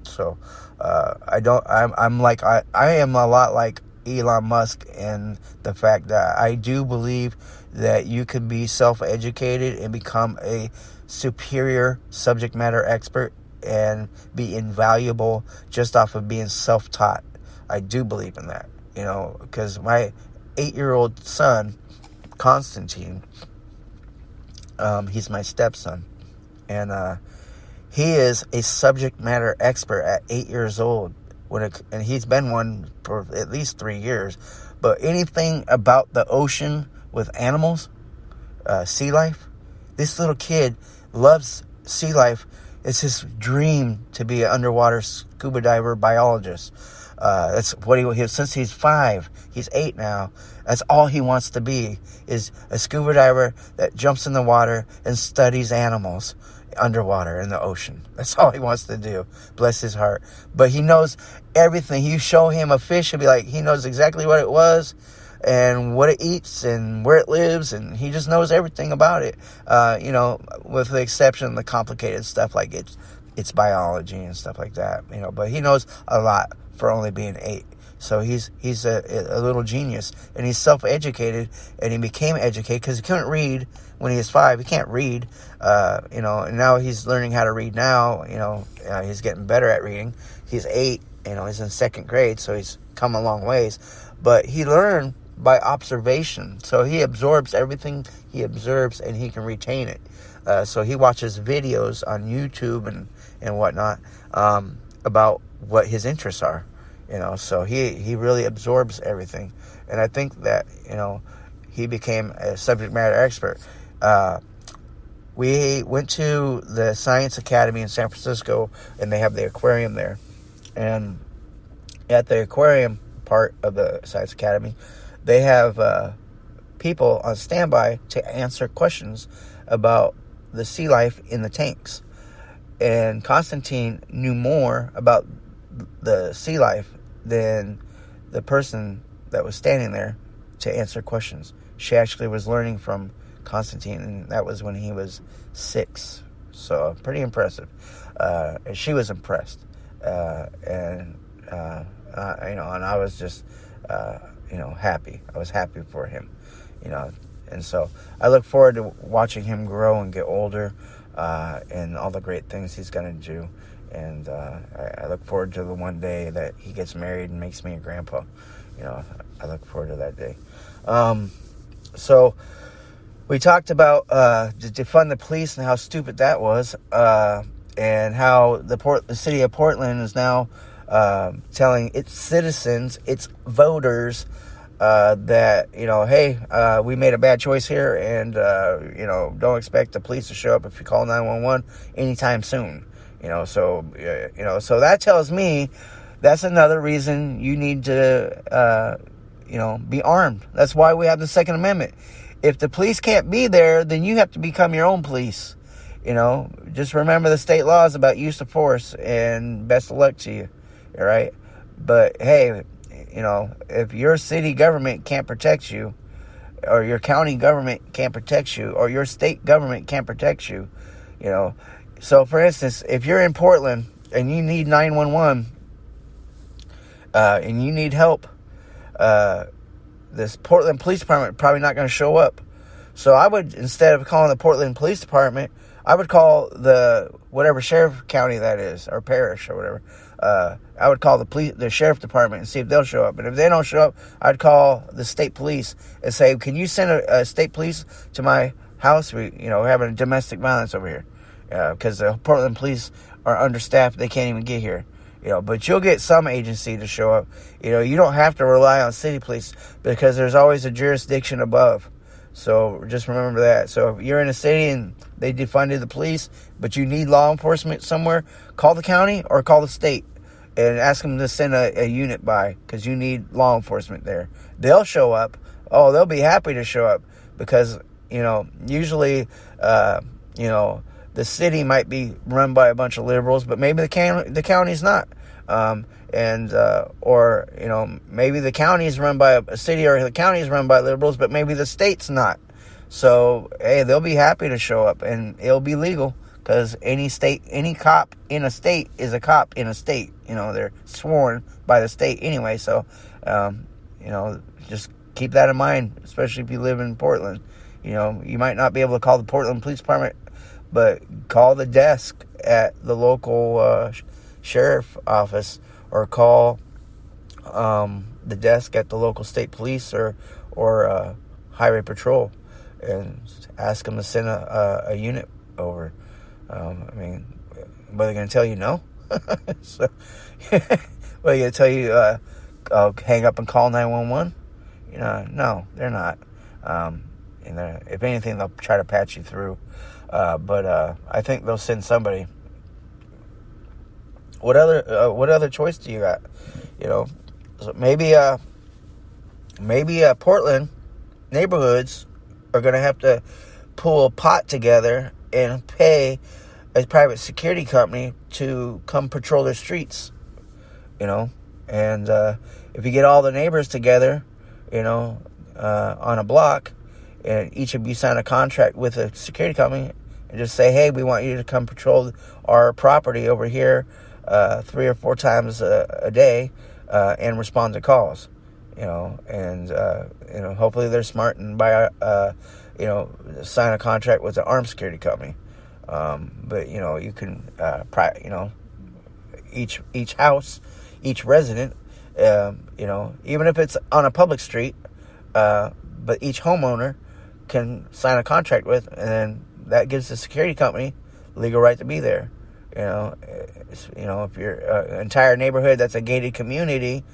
So I am a lot like Elon Musk in the fact that I do believe that you can be self-educated and become a superior subject matter expert and be invaluable just off of being self-taught. I do believe in that, because my 8-year-old son, Constantine, he's my stepson, and he is a subject matter expert at 8 years old, and he's been one for at least 3 years. But anything about the ocean with animals, sea life, this little kid loves sea life. It's his dream to be an underwater scuba diver biologist. That's what he since he's 5. He's 8 now. That's all he wants to be, is a scuba diver that jumps in the water and studies animals underwater in the ocean. That's all he wants to do. Bless his heart. But he knows everything. You show him a fish, he'll be like, he knows exactly what it was and what it eats and where it lives, and he just knows everything about it. With the exception of the complicated stuff like it's biology and stuff like that. But he knows a lot for only being 8. So he's a little genius, and he's self-educated, and he became educated because he couldn't read when he was 5. He can't read, and now he's learning how to read now. He's getting better at reading. He's 8, he's in 2nd grade, so he's come a long ways. But he learned by observation, so he absorbs everything he observes, and he can retain it. So he watches videos on YouTube and whatnot about what his interests are. So he really absorbs everything. And I think that, he became a subject matter expert. We went to the Science Academy in San Francisco, and they have the aquarium there. And at the aquarium part of the Science Academy, they have people on standby to answer questions about the sea life in the tanks. And Constantine knew more about the sea life than the person that was standing there to answer questions. She actually was learning from Constantine, and that was when he was 6. So pretty impressive. And she was impressed, and I was just happy. I was happy for him, and so I look forward to watching him grow and get older, and all the great things he's going to do. And I look forward to the one day that he gets married and makes me a grandpa. I look forward to that day. So we talked about defund the police and how stupid that was, and how the city of Portland is now telling its citizens, its voters, that, hey, we made a bad choice here, and, don't expect the police to show up if you call 911 anytime soon. So that tells me that's another reason you need to, be armed. That's why we have the Second Amendment. If the police can't be there, then you have to become your own police. Just remember the state laws about use of force, and best of luck to you. All right. But hey, if your city government can't protect you, or your county government can't protect you, or your state government can't protect you, so for instance, if you're in Portland and you need 911, and you need help, this Portland Police Department probably not going to show up. So I would, instead of calling the Portland Police Department, I would call the whatever sheriff county that is, or parish, or whatever. I would call the sheriff department and see if they'll show up. And if they don't show up, I'd call the state police and say, "Can you send a state police to my house? We're having domestic violence over here, because the Portland police are understaffed. They can't even get here." But you'll get some agency to show up. You don't have to rely on city police, because there's always a jurisdiction above. So just remember that. So if you're in a city and they defunded the police, but you need law enforcement somewhere, call the county or call the state and ask them to send a unit by, because you need law enforcement there. They'll show up. Oh, they'll be happy to show up, because, usually, the city might be run by a bunch of liberals, but maybe the county's not. Or maybe the county is run by a city, or the county is run by liberals, but maybe the state's not. So, hey, they'll be happy to show up, and it'll be legal, because any cop in a state is a cop in a state. They're sworn by the state anyway. So, just keep that in mind, especially if you live in Portland. You might not be able to call the Portland Police Department, but call the desk at the local sheriff office, or call the desk at the local state police or highway patrol, and ask them to send a unit over. What are they going to tell you? No? So, what are they going to tell you? Hang up and call 911? No, they're not. If anything, they'll try to patch you through. But I think they'll send somebody. What other choice do you got? So maybe Portland neighborhoods are going to have to pull a pot together and pay a private security company to come patrol their streets. And if you get all the neighbors together, on a block, and each of you sign a contract with a security company, and just say, "Hey, we want you to come patrol our property over here 3 or 4 times a day, and respond to calls." Hopefully they're smart and buy sign a contract with an armed security company. But you can each house, each resident, even if it's on a public street, but each homeowner can sign a contract with, and then that gives the security company legal right to be there. If your entire neighborhood that's a gated community,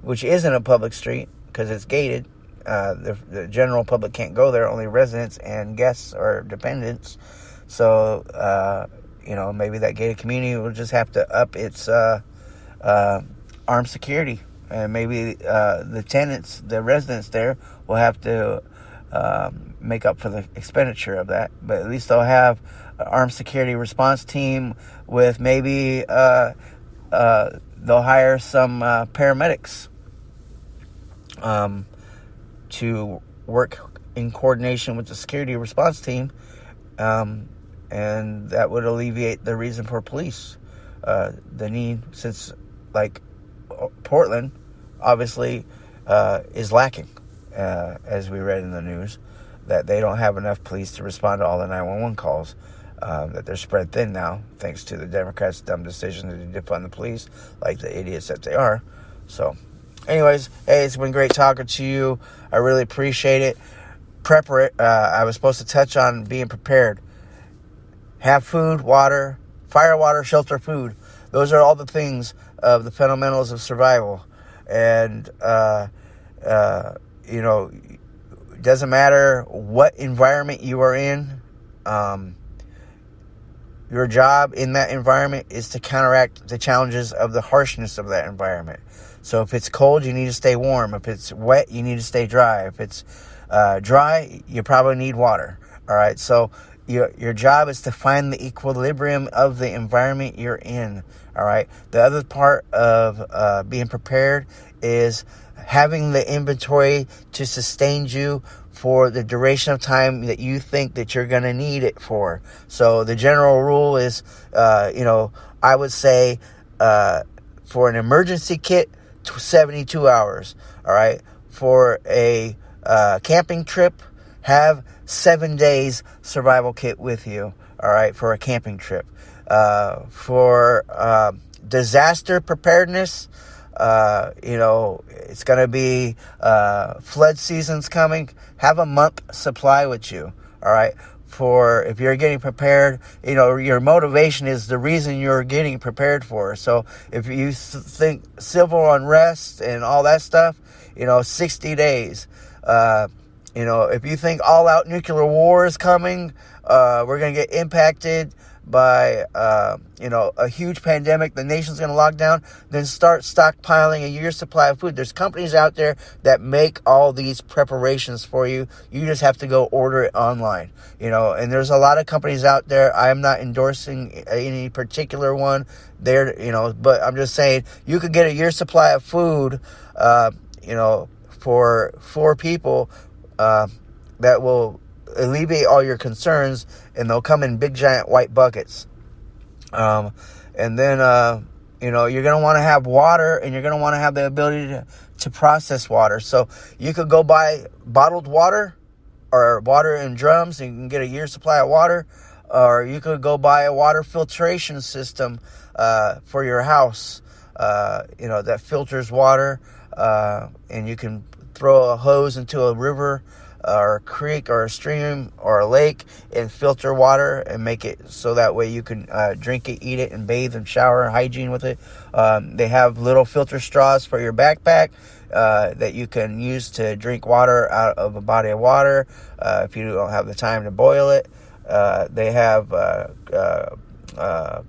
which isn't a public street because it's gated, the general public can't go there. Only residents and guests or dependents. So, maybe that gated community will just have to up its armed security, and maybe the tenants, the residents there, will have to make up for the expenditure of that. But at least they'll have an armed security response team with maybe they'll hire some paramedics to work in coordination with the security response team, and that would alleviate the reason for police. The need, since like Portland obviously is lacking, as we read in the news, that they don't have enough police to respond to all the 911 calls, that they're spread thin now, thanks to the Democrats' dumb decision to defund the police, like the idiots that they are. So, anyways, hey, it's been great talking to you. I really appreciate it. I was supposed to touch on being prepared. Have food, water, fire, water, shelter, food. Those are all the things of the fundamentals of survival. And, it doesn't matter what environment you are in. Your job in that environment is to counteract the challenges of the harshness of that environment. So if it's cold, you need to stay warm. If it's wet, you need to stay dry. If it's dry, you probably need water. All right. So your job is to find the equilibrium of the environment you're in. All right. The other part of being prepared is having the inventory to sustain you for the duration of time that you think that you're going to need it for. So the general rule is, I would say for an emergency kit, 72 hours. All right. For a camping trip, have 7 days survival kit with you. All right. For a camping trip. For disaster preparedness, it's going to be flood season's coming. Have a month supply with you. All right. For if you're getting prepared, your motivation is the reason you're getting prepared for. So if you think civil unrest and all that stuff, 60 days. If you think all out nuclear war is coming, we're going to get impacted by, a huge pandemic, the nation's going to lock down, then start stockpiling a year's supply of food. There's companies out there that make all these preparations for you. You just have to go order it online, and there's a lot of companies out there. I'm not endorsing any particular one there, but I'm just saying you could get a year's supply of food, for 4 people, that will alleviate all your concerns, and they'll come in big giant white buckets. And then you're going to want to have water, and you're going to want to have the ability to process water. So you could go buy bottled water or water in drums, and you can get a year's supply of water, or you could go buy a water filtration system for your house, that filters water, and you can throw a hose into a river or a creek or a stream or a lake and filter water and make it so that way you can drink it, eat it, and bathe and shower and hygiene with it. They have little filter straws for your backpack that you can use to drink water out of a body of water if you don't have the time to boil it. They have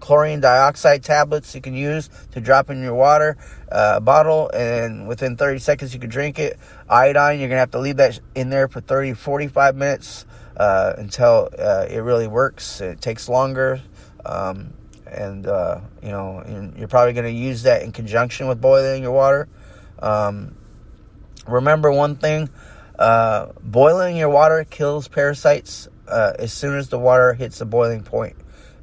chlorine dioxide tablets you can use to drop in your water bottle, and within 30 seconds you can drink it. Iodine, you're going to have to leave that in there for 45 minutes until it really works. It takes longer, and you're probably going to use that in conjunction with boiling your water. Remember one thing, boiling your water kills parasites as soon as the water hits the boiling point.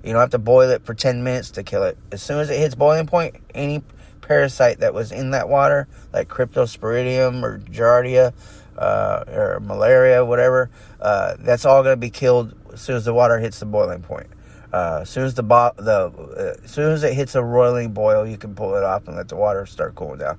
You don't have to boil it for 10 minutes to kill it. As soon as it hits boiling point, any parasite that was in that water, like Cryptosporidium or Giardia or malaria, whatever, that's all going to be killed as soon as the water hits the boiling point. As soon as as soon as it hits a roiling boil, you can pull it off and let the water start cooling down.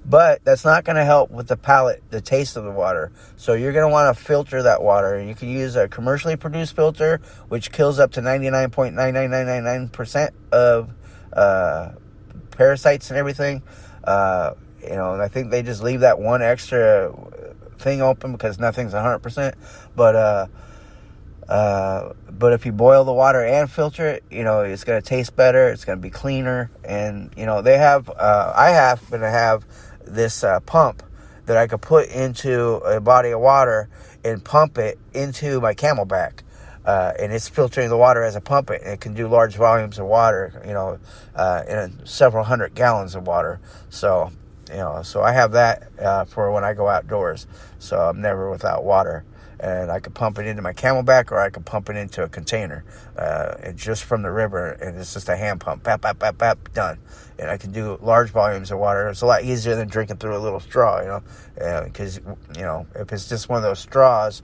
But that's not going to help with the palate, the taste of the water. So you're going to want to filter that water. And you can use a commercially produced filter, which kills up to 99.99999% of parasites and everything. And I think they just leave that one extra thing open because nothing's 100%. But if you boil the water and filter it, it's going to taste better. It's going to be cleaner. And, they have, I happen to have this pump that I could put into a body of water and pump it into my Camelback. and it's filtering the water as I pump it. And it can do large volumes of water, in several hundred gallons of water. So, so I have that for when I go outdoors. So I'm never without water. And I could pump it into my Camelback, or I could pump it into a container, and just from the river, and it's just a hand pump, pap, pap, pap, pap, done. And I can do large volumes of water. It's a lot easier than drinking through a little straw, because, if it's just one of those straws,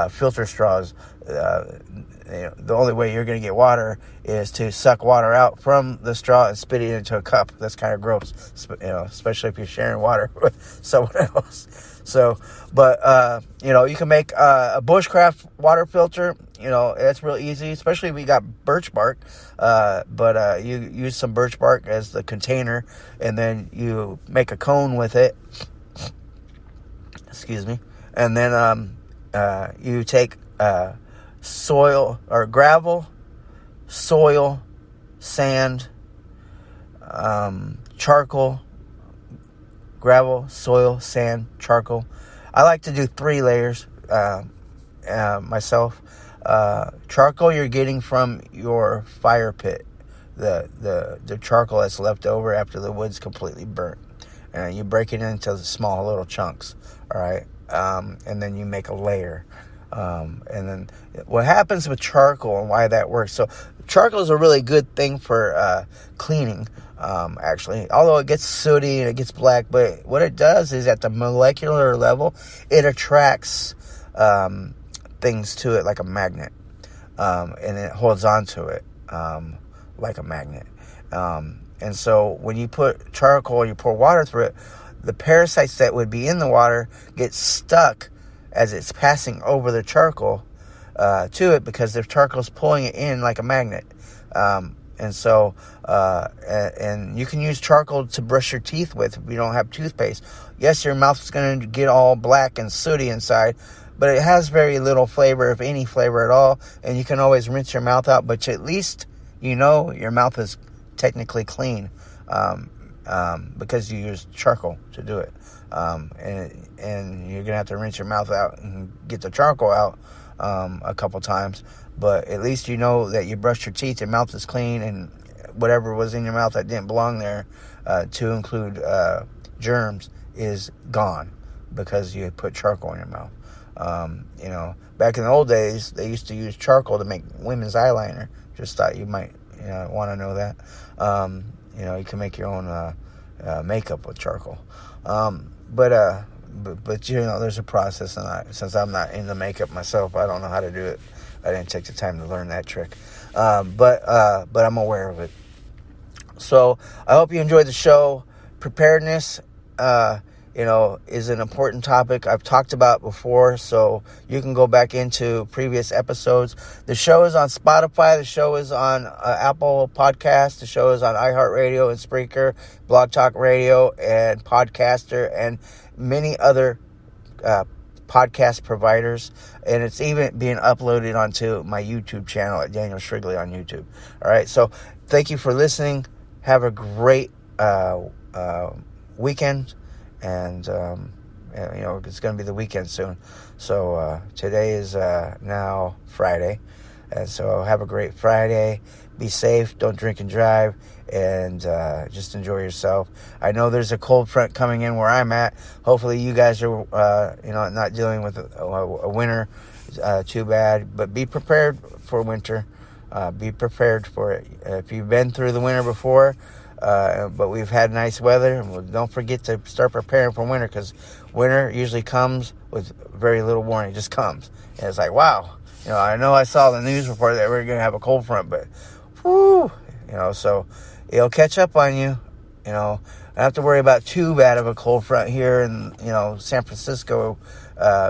filter straws, the only way you're going to get water is to suck water out from the straw and spit it into a cup. That's kind of gross, especially if you're sharing water with someone else. So, but, you can make a bushcraft water filter. That's real easy, especially if you got birch bark. But you use some birch bark as the container, and then you make a cone with it. Excuse me. And then you take soil or gravel, soil, sand, charcoal, gravel, soil, sand, charcoal. I like to do 3 layers myself. Charcoal you're getting from your fire pit, the charcoal that's left over after the wood's completely burnt, and you break it into small little chunks. All right, and then you make a layer. And then what happens with charcoal and why that works? So charcoal is a really good thing for cleaning. Actually, although it gets sooty and it gets black, but what it does is at the molecular level, it attracts things to it like a magnet, and it holds on to it like a magnet. And so when you put charcoal and you pour water through it, the parasites that would be in the water get stuck as it's passing over the charcoal to it, because the charcoal's pulling it in like a magnet. And so, and you can use charcoal to brush your teeth with if you don't have toothpaste. Yes, your mouth is going to get all black and sooty inside, but it has very little flavor, if any flavor at all. And you can always rinse your mouth out, but at least your mouth is technically clean, because you use charcoal to do it. And you're going to have to rinse your mouth out and get the charcoal out a couple times. But at least you know that you brushed your teeth, your mouth is clean, and whatever was in your mouth that didn't belong there, to include germs, is gone because you had put charcoal in your mouth. Back in the old days, they used to use charcoal to make women's eyeliner. Just thought you might want to know that. You can make your own makeup with charcoal. But there's a process, and since I'm not into makeup myself, I don't know how to do it. I didn't take the time to learn that trick. But I'm aware of it. So I hope you enjoyed the show. Preparedness, is an important topic I've talked about before, so you can go back into previous episodes. The show is on Spotify. The show is on Apple Podcasts. The show is on iHeartRadio and Spreaker, Blog Talk Radio, and Podcaster, and many other podcast providers, and it's even being uploaded onto my YouTube channel at Daniel-Shrigley on YouTube. All right, so thank you for listening. Have a great weekend, and it's going to be the weekend soon. So today is now Friday, and so have a great Friday. Be safe. Don't drink and drive. And just enjoy yourself. I know there's a cold front coming in where I'm at. Hopefully you guys are, not dealing with a winter too bad. But be prepared for winter. Be prepared for it. If you've been through the winter before, but we've had nice weather, don't forget to start preparing for winter, because winter usually comes with very little warning. It just comes. And it's like, wow. I know I saw the news report that we're going to have a cold front, but whoo, so it'll catch up on you. I don't have to worry about too bad of a cold front here in, San Francisco,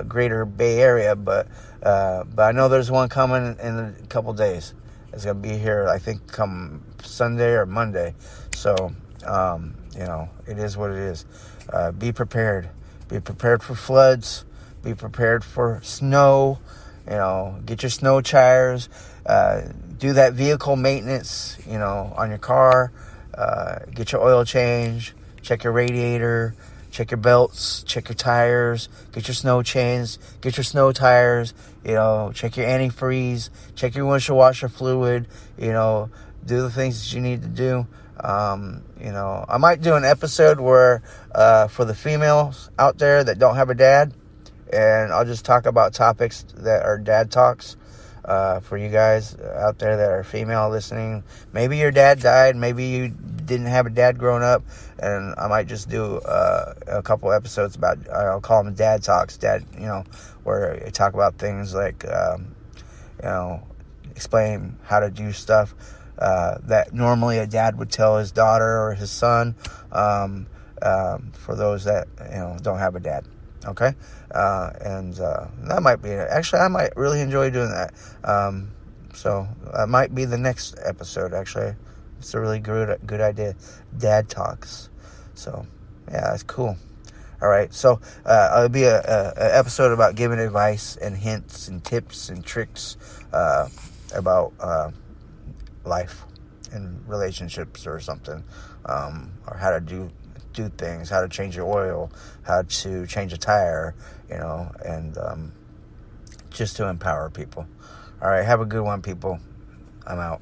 greater Bay Area, but I know there's one coming in a couple days. It's going to be here, I think, come Sunday or Monday. So, it is what it is. Be prepared. Be prepared for floods. Be prepared for snow. Get your snow tires. Do that vehicle maintenance, on your car. Get your oil change. Check your radiator. check your belts, check your tires, get your snow chains, get your snow tires, check your antifreeze, check your windshield washer fluid, do the things that you need to do. I might do an episode where, for the females out there that don't have a dad, and I'll just talk about topics that are dad talks, for you guys out there that are female listening. Maybe your dad died, maybe you didn't have a dad growing up, and I might just do, a couple episodes about, I'll call them dad talks, where I talk about things like, explain how to do stuff that normally a dad would tell his daughter or his son, for those that don't have a dad. Okay, and that might be it. Actually, I might really enjoy doing that. So that might be the next episode. Actually, it's a really good idea. Dad talks. So yeah, that's cool. All right, so it'll be a episode about giving advice and hints and tips and tricks about life and relationships or something, or how to do things, how to change your oil, how to change a tire, and just to empower people. All right, have a good one, people. I'm out.